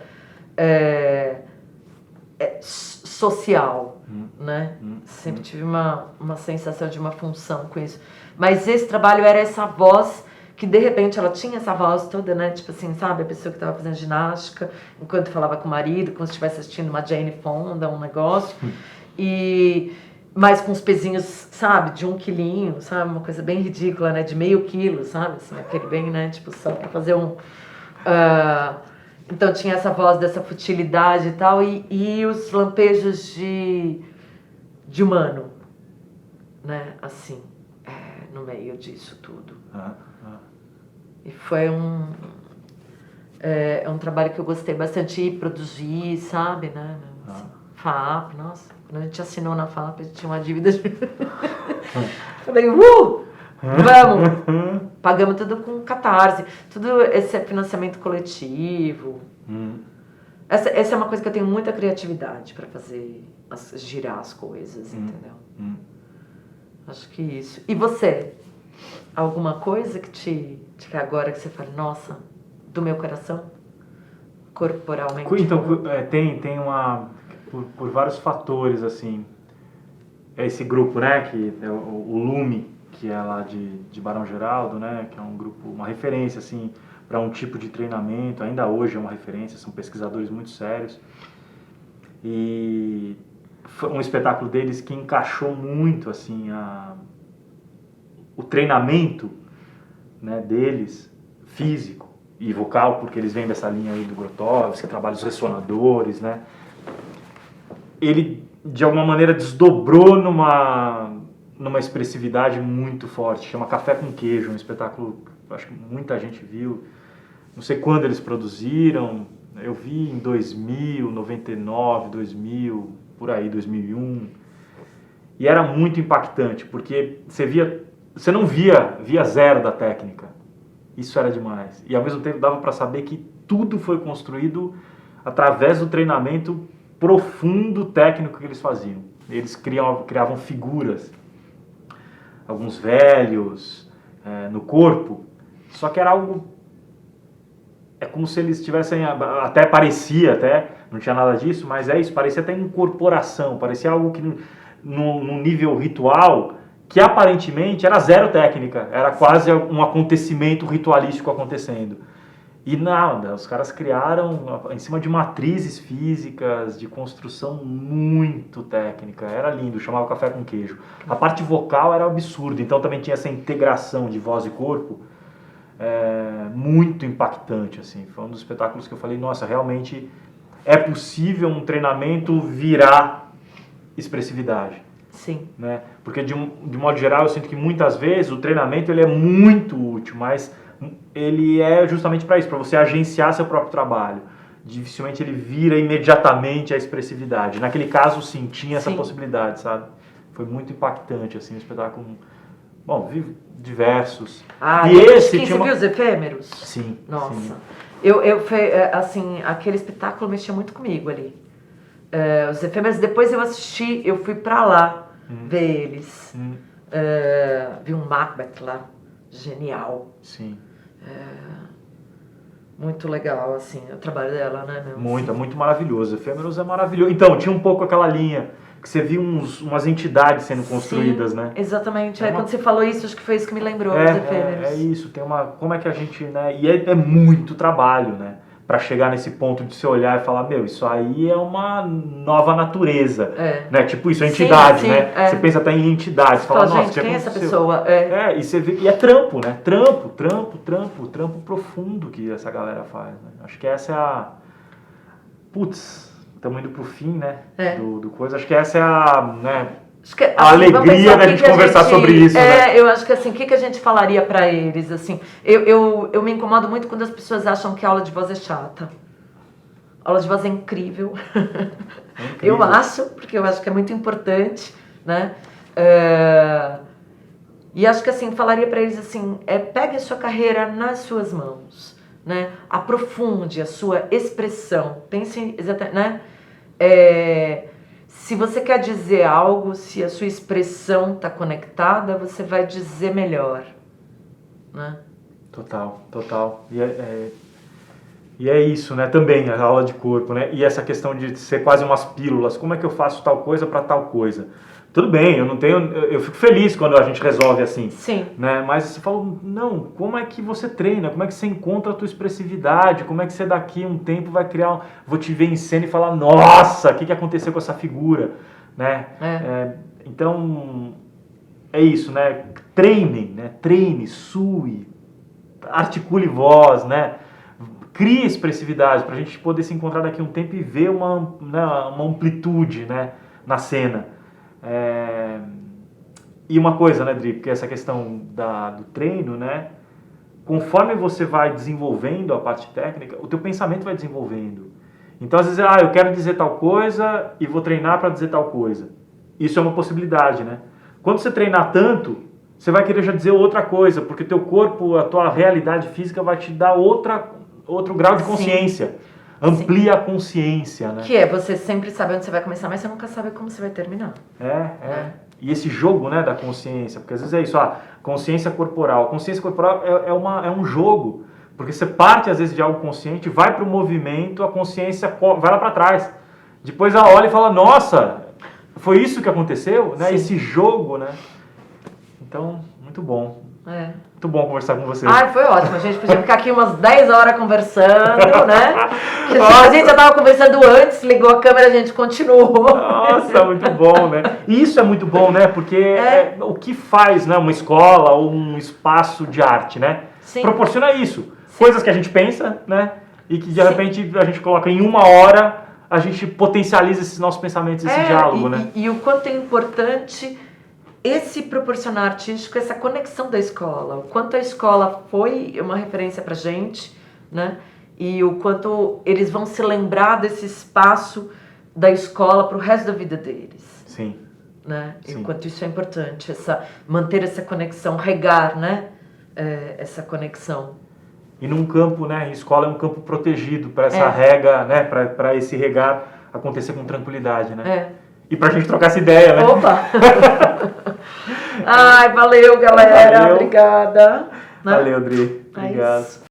social, né? Sempre tive uma sensação de uma função com isso. Mas esse trabalho era essa voz que de repente ela tinha essa voz toda, né? Tipo assim, sabe? A pessoa que estava fazendo ginástica, enquanto falava com o marido, como se estivesse assistindo uma Jane Fonda, um negócio. Mas com os pezinhos, sabe? De 1 quilinho, sabe? Uma coisa bem ridícula, né? De meio quilo, sabe? Assim, aquele bem, né? Tipo, só pra fazer Então tinha essa voz dessa futilidade e tal, e os lampejos de humano, né? Assim, no meio disso tudo. E foi um trabalho que eu gostei bastante de produzir, sabe, né? Assim, FAAP, nossa, quando a gente assinou na FAAP, a gente tinha uma dívida de... Falei, vamos! Pagamos tudo com Catarse, tudo esse financiamento coletivo. Essa é uma coisa que eu tenho muita criatividade para fazer, girar as coisas, entendeu? Acho que isso. E você? Alguma coisa que agora que você fala, nossa, do meu coração? Corporalmente? Então, tem uma... Por vários fatores, assim. Esse grupo, né, que é o Lume, que é lá de Barão Geraldo, né, que é um grupo, uma referência, assim, para um tipo de treinamento, ainda hoje é uma referência, são pesquisadores muito sérios. E foi um espetáculo deles que encaixou muito, assim, o treinamento, né, deles, físico e vocal, porque eles vêm dessa linha aí do Grotowski, que trabalha os ressonadores, né. Ele, de alguma maneira, desdobrou numa expressividade muito forte. Chama Café com Queijo, um espetáculo que acho que muita gente viu. Não sei quando eles produziram. Eu vi em 2000, 99, 2000, por aí, 2001. E era muito impactante, porque você não via zero da técnica. Isso era demais. E ao mesmo tempo dava para saber que tudo foi construído através do treinamento profundo técnico que eles faziam. Eles criavam figuras, alguns velhos, no corpo, só que era algo... É como se eles tivessem... Até não tinha nada disso, mas é isso, parecia até incorporação, parecia algo que num nível ritual, que aparentemente era zero técnica, era quase um acontecimento ritualístico acontecendo. E nada, os caras criaram em cima de matrizes físicas, de construção muito técnica, era lindo, chamava Café com Queijo. A parte vocal era absurda, então também tinha essa integração de voz e corpo, muito impactante, assim. Foi um dos espetáculos que eu falei, nossa, realmente é possível um treinamento virar expressividade. Sim. Né? Porque de modo geral eu sinto que muitas vezes o treinamento ele é muito útil, mas ele é justamente para isso, para você agenciar seu próprio trabalho. Dificilmente ele vira imediatamente a expressividade. Naquele caso, sim, tinha essa possibilidade, sabe? Foi muito impactante, assim, o espetáculo. Bom, vi diversos. E esse você viu os efêmeros? Sim. Nossa. Sim. Eu assim, aquele espetáculo mexia muito comigo ali. Os efêmeros, depois eu assisti, eu fui pra lá ver eles. Vi um Macbeth lá, genial. Sim. Muito legal, assim, o trabalho dela, né? Muito maravilhoso. Efêmeros é maravilhoso. Então, tinha um pouco aquela linha que você viu umas entidades sendo construídas, né? Exatamente. Quando você falou isso, acho que foi isso que me lembrou dos efêmeros. É isso. Tem como é que a gente, né? E é muito trabalho, né? Para chegar nesse ponto de você olhar e falar, meu, isso aí é uma nova natureza, né? Tipo isso, a entidade, né? Você pensa até em entidade, você fala, nossa, gente, quem é essa pessoa? E você vê, e é trampo, né? Trampo profundo que essa galera faz, né? Acho que essa é a... Putz, estamos indo pro fim, né? Do coisa, acho que essa é a, né? Acho que, assim, a alegria da gente conversar sobre isso, né? Eu acho que assim, o que a gente falaria pra eles, assim, eu me incomodo muito quando as pessoas acham que a aula de voz é chata. A aula de voz é incrível. Eu acho, porque eu acho que é muito importante, né? E acho que assim, falaria pra eles assim, pegue a sua carreira nas suas mãos, né? Aprofunde a sua expressão, pense exatamente, né? Se você quer dizer algo, se a sua expressão está conectada, você vai dizer melhor. né? Total, total. E é isso, né? Também a aula de corpo, né? E essa questão de ser quase umas pílulas. Como é que eu faço tal coisa para tal coisa? Tudo bem, eu fico feliz quando a gente resolve assim. Sim. Né? Mas você fala, não, como é que você treina? Como é que você encontra a tua expressividade? Como é que você daqui a um tempo vai criar, vou te ver em cena e falar, nossa, o que aconteceu com essa figura? Né? Então, é isso, né? Treine, né? Treine, sue, articule voz, né? Crie expressividade para a gente poder se encontrar daqui a um tempo e ver uma amplitude, né? Na cena. E uma coisa, né, Dri, porque essa questão do treino, né, conforme você vai desenvolvendo a parte técnica, o teu pensamento vai desenvolvendo. Então, às vezes, eu quero dizer tal coisa e vou treinar para dizer tal coisa. Isso é uma possibilidade, né? Quando você treinar tanto, você vai querer já dizer outra coisa, porque o teu corpo, a tua realidade física vai te dar outro grau de consciência. Sim. Amplia a consciência, né? Que você sempre sabe onde você vai começar, mas você nunca sabe como você vai terminar. E esse jogo, né, da consciência, porque às vezes é isso, consciência corporal. A consciência corporal é um jogo, porque você parte às vezes de algo consciente, vai para o movimento, a consciência vai lá para trás. Depois ela olha e fala, nossa, foi isso que aconteceu? Né? Esse jogo, né? Então, muito bom. Muito bom conversar com você. Foi ótimo. A gente podia ficar aqui umas 10 horas conversando, né? A gente já estava conversando antes, ligou a câmera, a gente continuou. Nossa, muito bom, né? E isso é muito bom, né? Porque o que faz, né, uma escola ou um espaço de arte, né? Sim. Proporciona isso. Sim. Coisas que a gente pensa, né? E que de repente a gente coloca em uma hora, a gente potencializa esses nossos pensamentos, esse diálogo, né? E o quanto é importante esse proporcionar artístico, essa conexão da escola, o quanto a escola foi uma referência pra gente, né? E o quanto eles vão se lembrar desse espaço da escola pro resto da vida deles. Sim. Né? Sim. E o quanto isso é importante, manter essa conexão, regar, né? Essa conexão. E num campo, né? Escola é um campo protegido para essa rega, né? Para esse regar acontecer com tranquilidade, né? E pra gente trocar essa ideia, né? Opa! Valeu, galera. Valeu. Obrigada. Valeu, Dri. Obrigado.